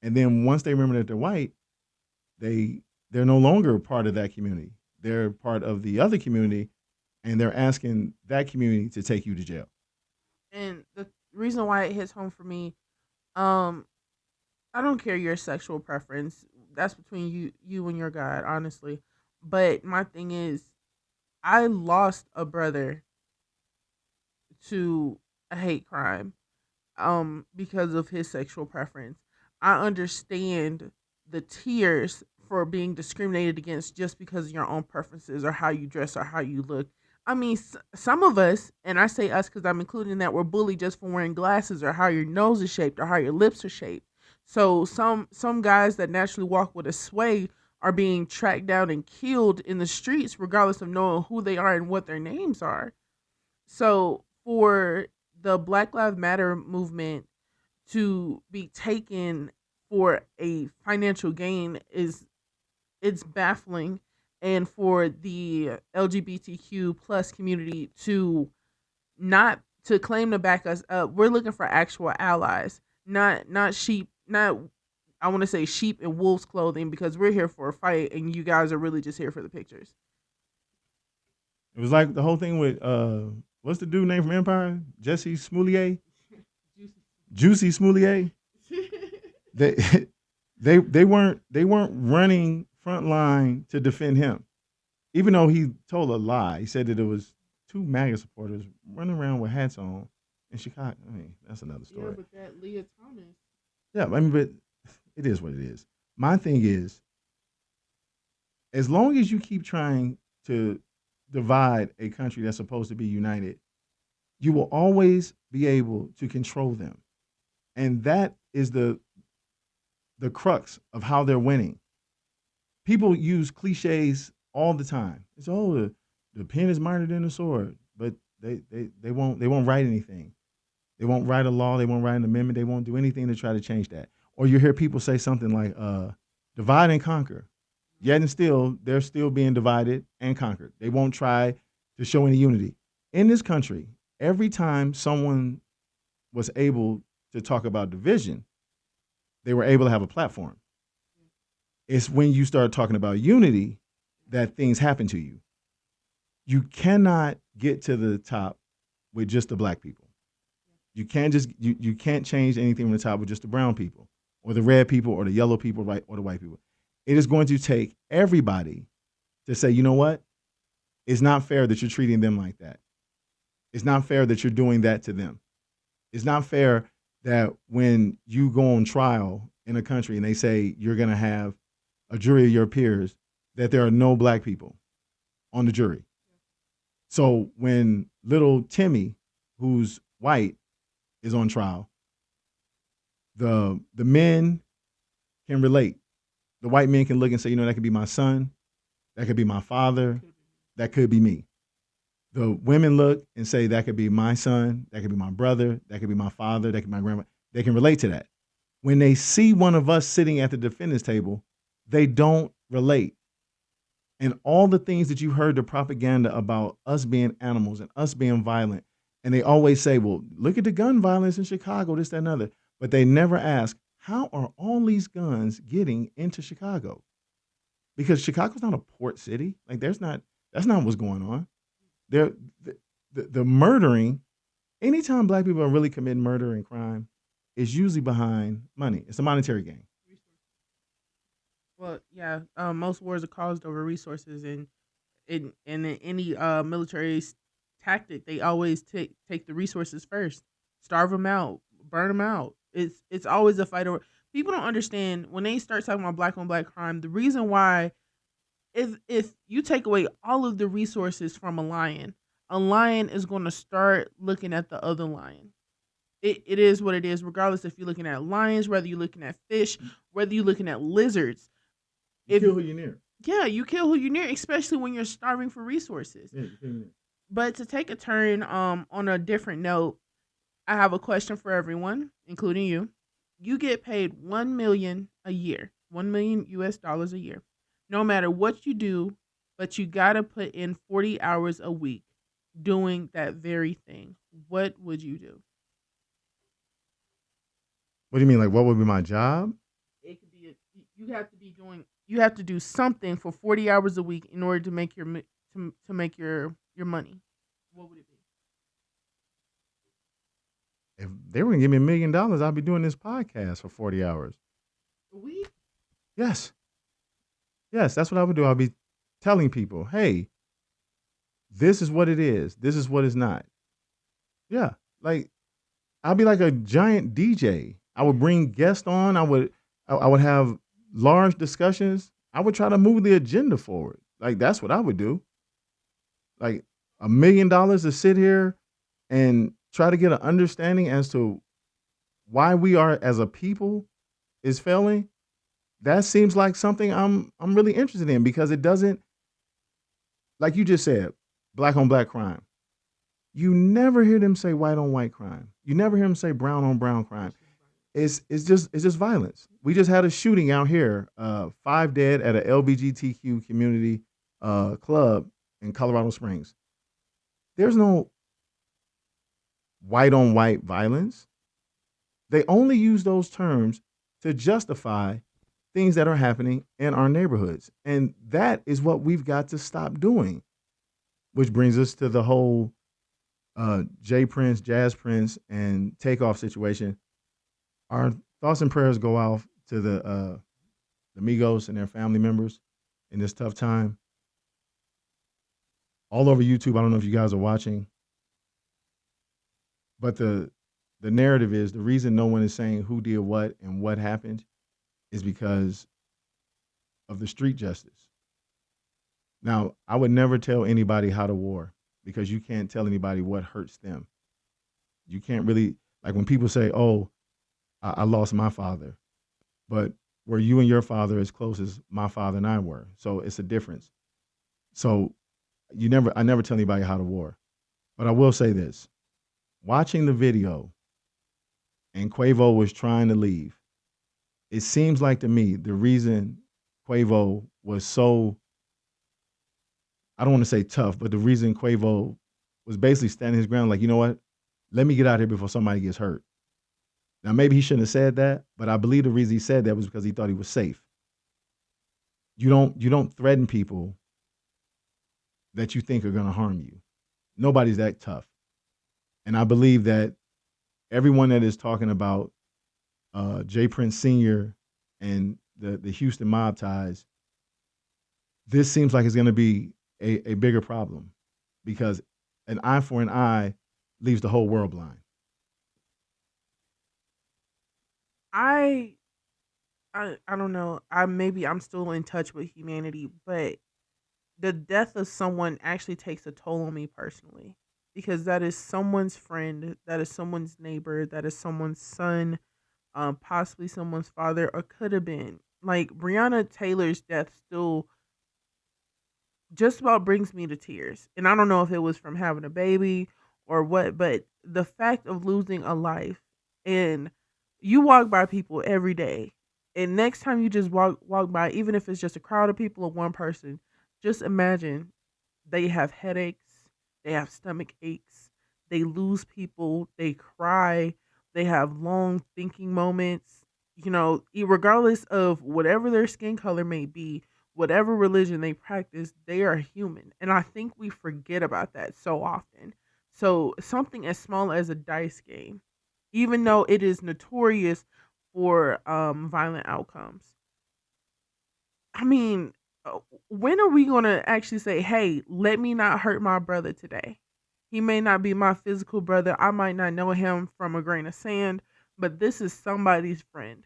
And then once they remember that they're white, they're no longer part of that community. They're part of the other community, and they're asking that community to take you to jail. And the reason why it hits home for me, um, I don't care your sexual preference. That's between you and your God, honestly. But my thing is, I lost a brother to a hate crime because of his sexual preference. I understand the tears for being discriminated against just because of your own preferences or how you dress or how you look. I mean, some of us, and I say us because I'm including that, were bullied just for wearing glasses or how your nose is shaped or how your lips are shaped. So some guys that naturally walk with a sway are being tracked down and killed in the streets regardless of knowing who they are and what their names are. So for the Black Lives Matter movement to be taken for a financial gain is it's baffling, and for the LGBTQ plus community to not to claim to back us up, we're looking for actual allies, not sheep, not I want to say sheep in wolves clothing because we're here for a fight and you guys are really just here for the pictures. It was like the whole thing with what's the dude name from Empire? Jesse Smollett, Juicy Smollett. They they weren't running front line to defend him, even though he told a lie. He said that it was two MAGA supporters running around with hats on in Chicago. I mean, that's another Yeah, story. but that Leah Thomas. Yeah, I mean, but it is what it is. My thing is, as long as you keep trying to divide a country that's supposed to be united, you will always be able to control them. And that is the crux of how they're winning. People use cliches all the time. It's the pen is mightier than the sword, but they won't write anything. They won't write a law. They won't write an amendment. They won't do anything to try to change that. Or you hear people say something like, divide and conquer. Yet and still, they're still being divided and conquered. They won't try to show any unity. In this country, every time someone was able to talk about division, they were able to have a platform. It's when you start talking about unity that things happen to you. You cannot get to the top with just the black people. You can't change anything from the top with just the brown people or the red people or the yellow people, right, or the white people. It is going to take everybody to say, you know what? It's not fair that you're treating them like that. It's not fair that you're doing that to them. It's not fair that when you go on trial in a country and they say you're going to have a jury of your peers, that there are no black people on the jury. So when little Timmy, who's white, is on trial, the men can relate. The white men can look and say, you know, that could be my son, that could be my father, that could be me. The women look and say that could be my son, that could be my brother, that could be my father, that could be my grandma. They can relate to that. When they see one of us sitting at the defendant's table, they don't relate. And all the things that you heard the propaganda about us being animals and us being violent, and they always say, well, look at the gun violence in Chicago, this, that, and other. But they never ask, how are all these guns getting into Chicago? because Chicago's not a port city. Like there's not that's not what's going on. There the murdering, anytime black people are really committing murder and crime, is usually behind money. It's a monetary gain. Well, yeah, most wars are caused over resources, and in any military tactic, they always take the resources first, starve them out, burn them out. It's always a fight over. People don't understand when they start talking about black on black crime. The reason why, if you take away all of the resources from a lion is going to start looking at the other lion. It is what it is, regardless if you're looking at lions, whether you're looking at fish, whether you're looking at lizards. You If kill who you're near. Yeah, you kill who you're near, especially when you're starving for resources. Yeah, you kill who you're near. But to take a turn on a different note, I have a question for everyone, including you. You get paid 1 million a year, 1 million US dollars a year, no matter what you do, but you gotta put in 40 hours a week doing that very thing. What would you do? What do you mean? Like, what would be my job? It could be you have to be doing you have to do something for 40 hours a week in order to make to make your money. What would it be? If they were gonna give me $1 million, I'd be doing this podcast for 40 hours. A week? Yes. Yes, that's what I would do. I'll be telling people, hey, this is what it is. This is what it's not. Yeah. Like I'll be like a giant DJ. I would bring guests on. I would have large discussions. I would try to move the agenda forward. Like that's what I would do. Like $1 million to sit here and try to get an understanding as to why we are as a people is failing. That seems like something I'm really interested in because it doesn't, like you just said, black on black crime. You never hear them say white on white crime. You never hear them say brown on brown crime. It's just violence. We just had a shooting out here, 5 dead at a LBGTQ community club in Colorado Springs. There's no white on white violence. They only use those terms to justify things that are happening in our neighborhoods. And that is what we've got to stop doing, which brings us to the whole Jay Prince, Jazz Prince, and Takeoff situation. Our thoughts and prayers go out to the Migos and their family members in this tough time. All over YouTube, I don't know if you guys are watching, but the narrative is the reason no one is saying who did what and what happened is because of the street justice. Now, I would never tell anybody how to war because you can't tell anybody what hurts them. You can't really, like when people say, oh, I lost my father, but were you and your father as close as my father and I were? So it's a difference. So I never tell anybody how to war. But I will say this, watching the video and Quavo was trying to leave, it seems like to me the reason Quavo was so, I don't want to say tough, but the reason Quavo was basically standing his ground, like, you know what? Let me get out here before somebody gets hurt. Now, maybe he shouldn't have said that, but I believe the reason he said that was because he thought he was safe. You don't threaten people that you think are going to harm you. Nobody's that tough. And I believe that everyone that is talking about Jay Prince Sr. and the Houston mob ties, this seems like it's going to be a bigger problem because an eye for an eye leaves the whole world blind. I I don't know. I'm still in touch with humanity, but the death of someone actually takes a toll on me personally because that is someone's friend, that is someone's neighbor, that is someone's son, possibly someone's father, or could have been. Like Breonna Taylor's death still just about brings me to tears. And I don't know if it was from having a baby or what, but the fact of losing a life, and you walk by people every day. And next time you just walk by, even if it's just a crowd of people or one person, just imagine they have headaches, they have stomach aches, they lose people, they cry, they have long thinking moments. Regardless of whatever their skin color may be, whatever religion they practice, they are human. And I think we forget about that so often. So something as small as a dice game, even though it is notorious for violent outcomes, I mean, when are we going to actually say, hey, let me not hurt my brother today? He may not be my physical brother. I might not know him from a grain of sand, but this is somebody's friend.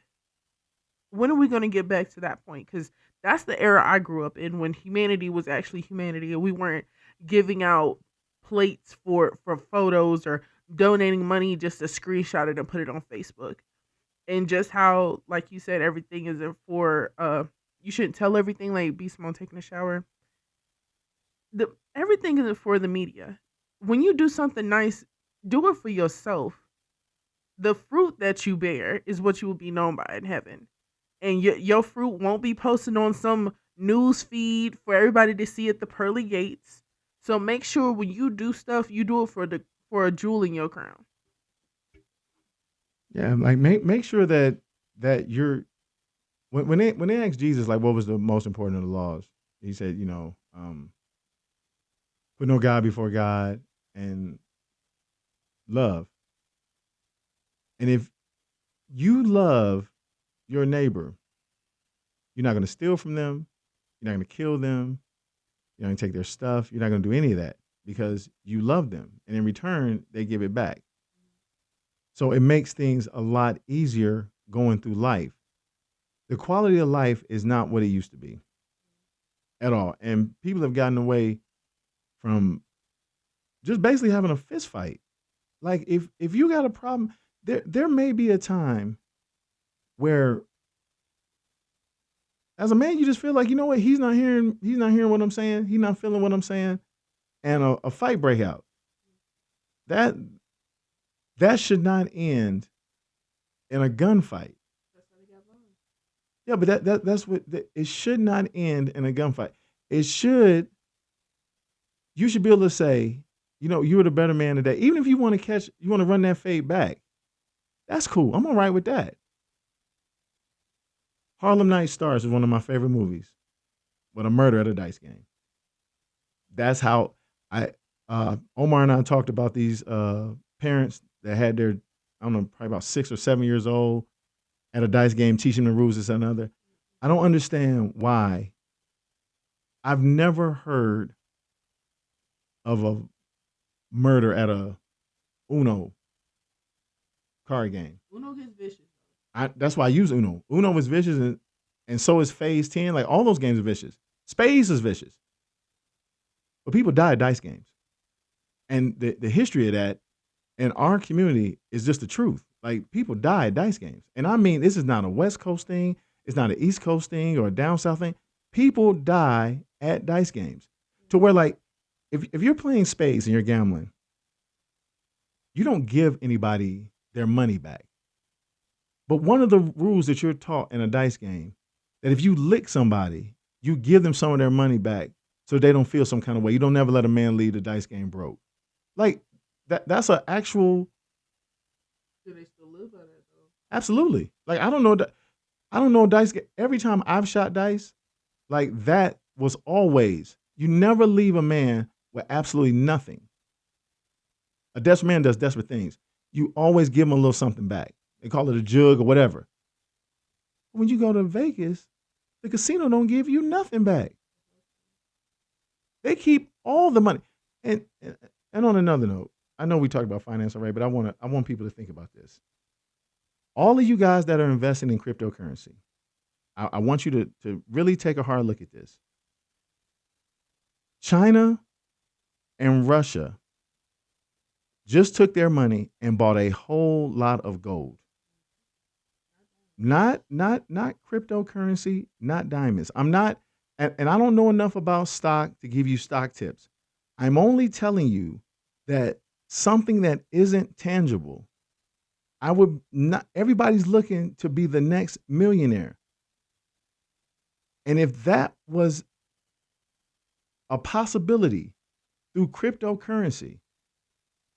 When are we going to get back to that point? Because that's the era I grew up in, when humanity was actually humanity and we weren't giving out plates for photos or donating money just to screenshot it and put it on Facebook. And just how, like you said, everything is for you shouldn't tell everything, like Beast Mode taking a shower. The Everything isn't for the media. When you do something nice, do it for yourself. The fruit that you bear is what you will be known by in heaven, and your fruit won't be posted on some news feed for everybody to see at the pearly gates. So make sure when you do stuff, you do it for a jewel in your crown. Yeah, like make sure that you're when they asked Jesus like what was the most important of the laws, he said, put no God before God and love. And if you love your neighbor, you're not going to steal from them, you're not going to kill them, you're not going to take their stuff, you're not going to do any of that because you love them, and in return they give it back. So it makes things a lot easier going through life. The quality of life is not what it used to be at all. And people have gotten away from just basically having a fist fight. Like if you got a problem, there may be a time where as a man you just feel like, you know what, he's not hearing what I'm saying, he's not feeling what I'm saying, and a fight break out. That that should not end in a gunfight. Yeah, but that's what it should not end in a gunfight. It should You should be able to say, you were the better man today. Even if you want to run that fade back, that's cool. I'm all right with that. Harlem Night Stars is one of my favorite movies, but a murder at a dice game. That's how Omar and I talked about these parents that had their, I don't know, probably about 6 or 7 years old at a dice game, teaching the rules, this and another. I don't understand why. I've never heard of a murder at a Uno card game. Uno gets vicious. That's why I use Uno. Uno is vicious, and so is Phase 10. Like all those games are vicious. Spades is vicious. But people die at dice games. And the history of that in our community is just the truth. Like people die at dice games. And I mean, this is not a West Coast thing. It's not an East Coast thing or a down South thing. People die at dice games. To where like, if you're playing spades and you're gambling, you don't give anybody their money back. But one of the rules that you're taught in a dice game, that if you lick somebody, you give them some of their money back so they don't feel some kind of way. You don't never let a man leave the dice game broke. Like that's an actual. Do they still live by that though? Absolutely. Like I don't know dice. Every time I've shot dice, like that was always, you never leave a man with absolutely nothing. A desperate man does desperate things. You always give him a little something back. They call it a jug or whatever. When you go to Vegas, the casino don't give you nothing back. They keep all the money. And on another note, I know we talked about finance already, but I want people to think about this. All of you guys that are investing in cryptocurrency, I want you to really take a hard look at this. China and Russia just took their money and bought a whole lot of gold. Not cryptocurrency, not diamonds. I'm not, and I don't know enough about stock to give you stock tips. I'm only telling you that something that isn't tangible, I would not, everybody's looking to be the next millionaire. And if that was a possibility through cryptocurrency,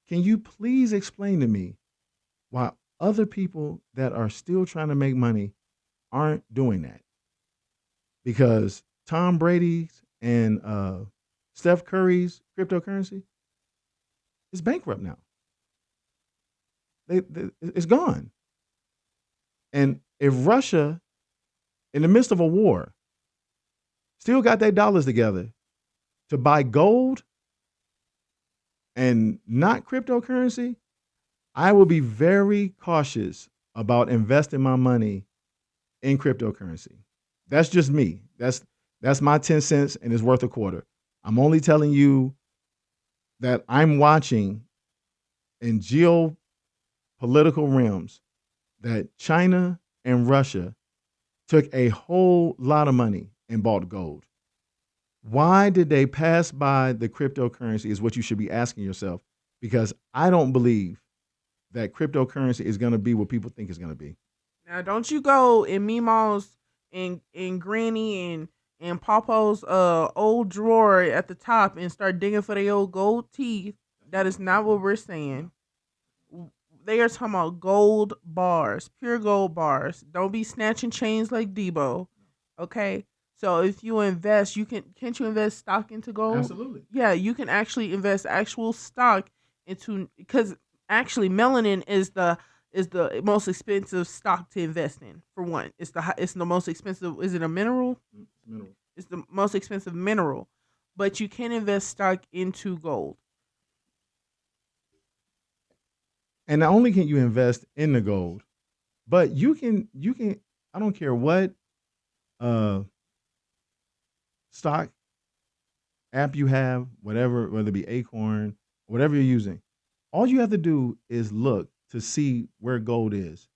can you please explain to me why other people that are still trying to make money aren't doing that? Because Tom Brady's and Steph Curry's cryptocurrency is bankrupt now. It's gone. And if Russia, in the midst of a war, still got their dollars together to buy gold and not cryptocurrency, I will be very cautious about investing my money in cryptocurrency. That's just me. That's my 10 cents and it's worth a quarter. I'm only telling you that I'm watching in geopolitical realms that China and Russia took a whole lot of money and bought gold. Why did they pass by the cryptocurrency is what you should be asking yourself, because I don't believe that cryptocurrency is going to be what people think it's going to be. Now, don't you go in Meemaw's and Granny and Papa's old drawer at the top and start digging for their old gold teeth. That is not what we're saying. They are talking about gold bars, pure gold bars. Don't be snatching chains like Debo. Okay? So if you invest, can't you invest stock into gold? Absolutely. Yeah, you can actually invest actual stock into, because actually melanin is the most expensive stock to invest in. For one, it's the most expensive. Is it a mineral? Mineral. It's the most expensive mineral, but you can invest stock into gold. And not only can you invest in the gold, but you can I don't care what uh stock app you have, whatever, whether it be Acorn, whatever you're using, all you have to do is look to see where gold is.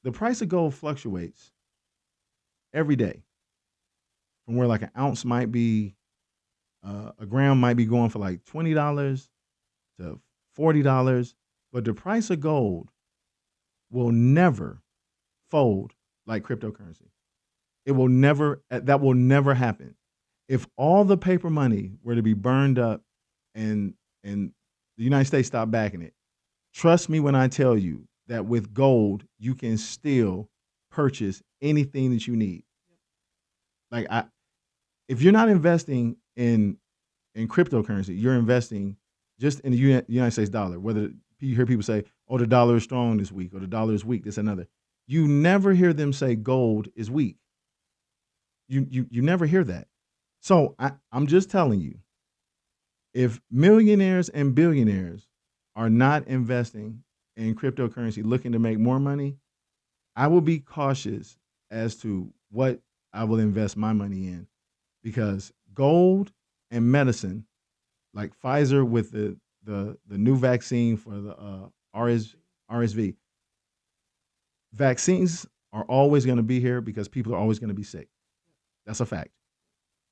The price of gold fluctuates every day from where like an ounce might be, a gram might be going for like $20 to $40, but the price of gold will never fold like cryptocurrency. It will never, that will never happen. If all the paper money were to be burned up and the United States stopped backing it, trust me when I tell you that with gold, you can still purchase anything that you need. Like if you're not investing in cryptocurrency, you're investing just in the United States dollar. Whether you hear people say, "Oh, the dollar is strong this week," or "The dollar is weak," this and another. You never hear them say gold is weak. You never hear that. So I'm just telling you, if millionaires and billionaires are not investing in cryptocurrency looking to make more money, I will be cautious as to what I will invest my money in, because gold and medicine, like Pfizer with the new vaccine for the RSV, vaccines are always going to be here because people are always going to be sick. That's a fact.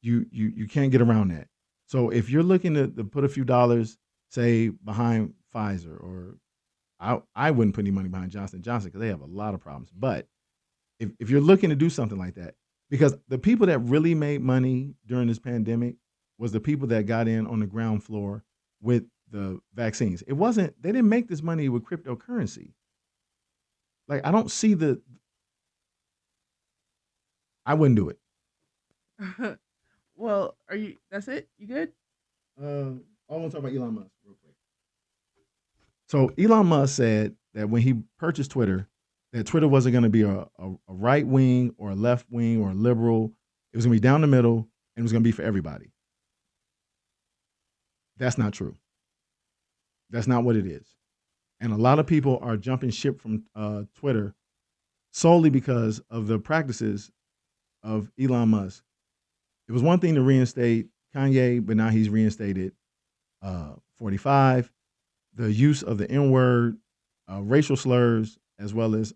You can't get around that. So if you're looking to put a few dollars, say, behind Pfizer, or I wouldn't put any money behind Johnson & Johnson because they have a lot of problems. But if you're looking to do something like that, because the people that really made money during this pandemic was the people that got in on the ground floor with the vaccines. They didn't make this money with cryptocurrency. Like, I don't see I wouldn't do it. Well, that's it? You good? I want to talk about Elon Musk real quick. So Elon Musk said that when he purchased Twitter, that Twitter wasn't going to be a right wing or a left wing or a liberal. It was going to be down the middle, and it was going to be for everybody. That's not true. That's not what it is. And a lot of people are jumping ship from Twitter solely because of the practices of Elon Musk. It was one thing to reinstate Kanye, but now he's reinstated 45. The use of the N-word, racial slurs, as well as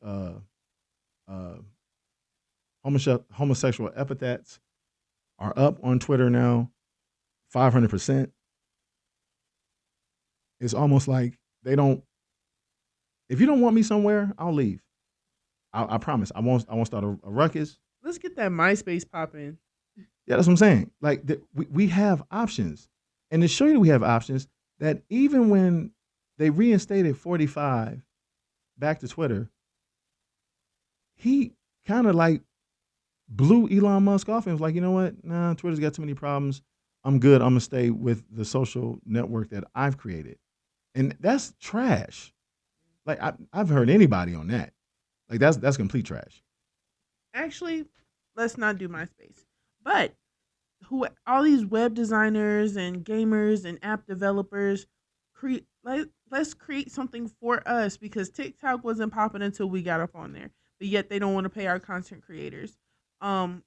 homosexual epithets are up on Twitter now, 500%. It's almost like they don't. If you don't want me somewhere, I'll leave. I promise. I won't start a ruckus. Let's get that MySpace popping. Yeah, that's what I'm saying. Like we have options, and to show you that we have options, that even when they reinstated 45 back to Twitter, he kind of like blew Elon Musk off and was like, you know what? Nah, Twitter's got too many problems. I'm good. I'm gonna stay with the social network that I've created, and that's trash. Like I've heard anybody on that. Like that's complete trash. Actually, let's not do MySpace. But who all these web designers and gamers and app developers let's create something for us because TikTok wasn't popping until we got up on there. But yet they don't want to pay our content creators. Um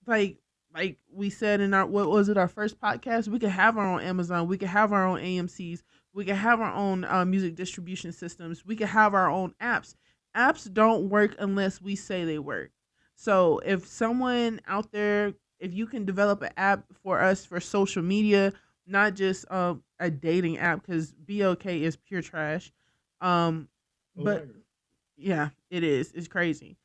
like like we said in our what was it our first podcast, we could have our own Amazon, we could have our own AMCs, we could have our own music distribution systems, we could have our own apps don't work unless we say they work. So if someone out there, if you can develop an app for us for social media, not just a dating app because BOK is pure trash. But yeah, it is, it's crazy,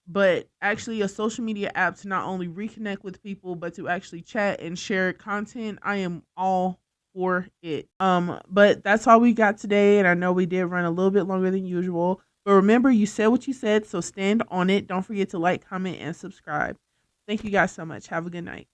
but actually a social media app to not only reconnect with people but to actually chat and share content, I am all for it. But that's all we got today, and I know we did run a little bit longer than usual, but remember, you said what you said, so stand on it. Don't forget to like, comment, and subscribe. Thank you guys so much. Have a good night.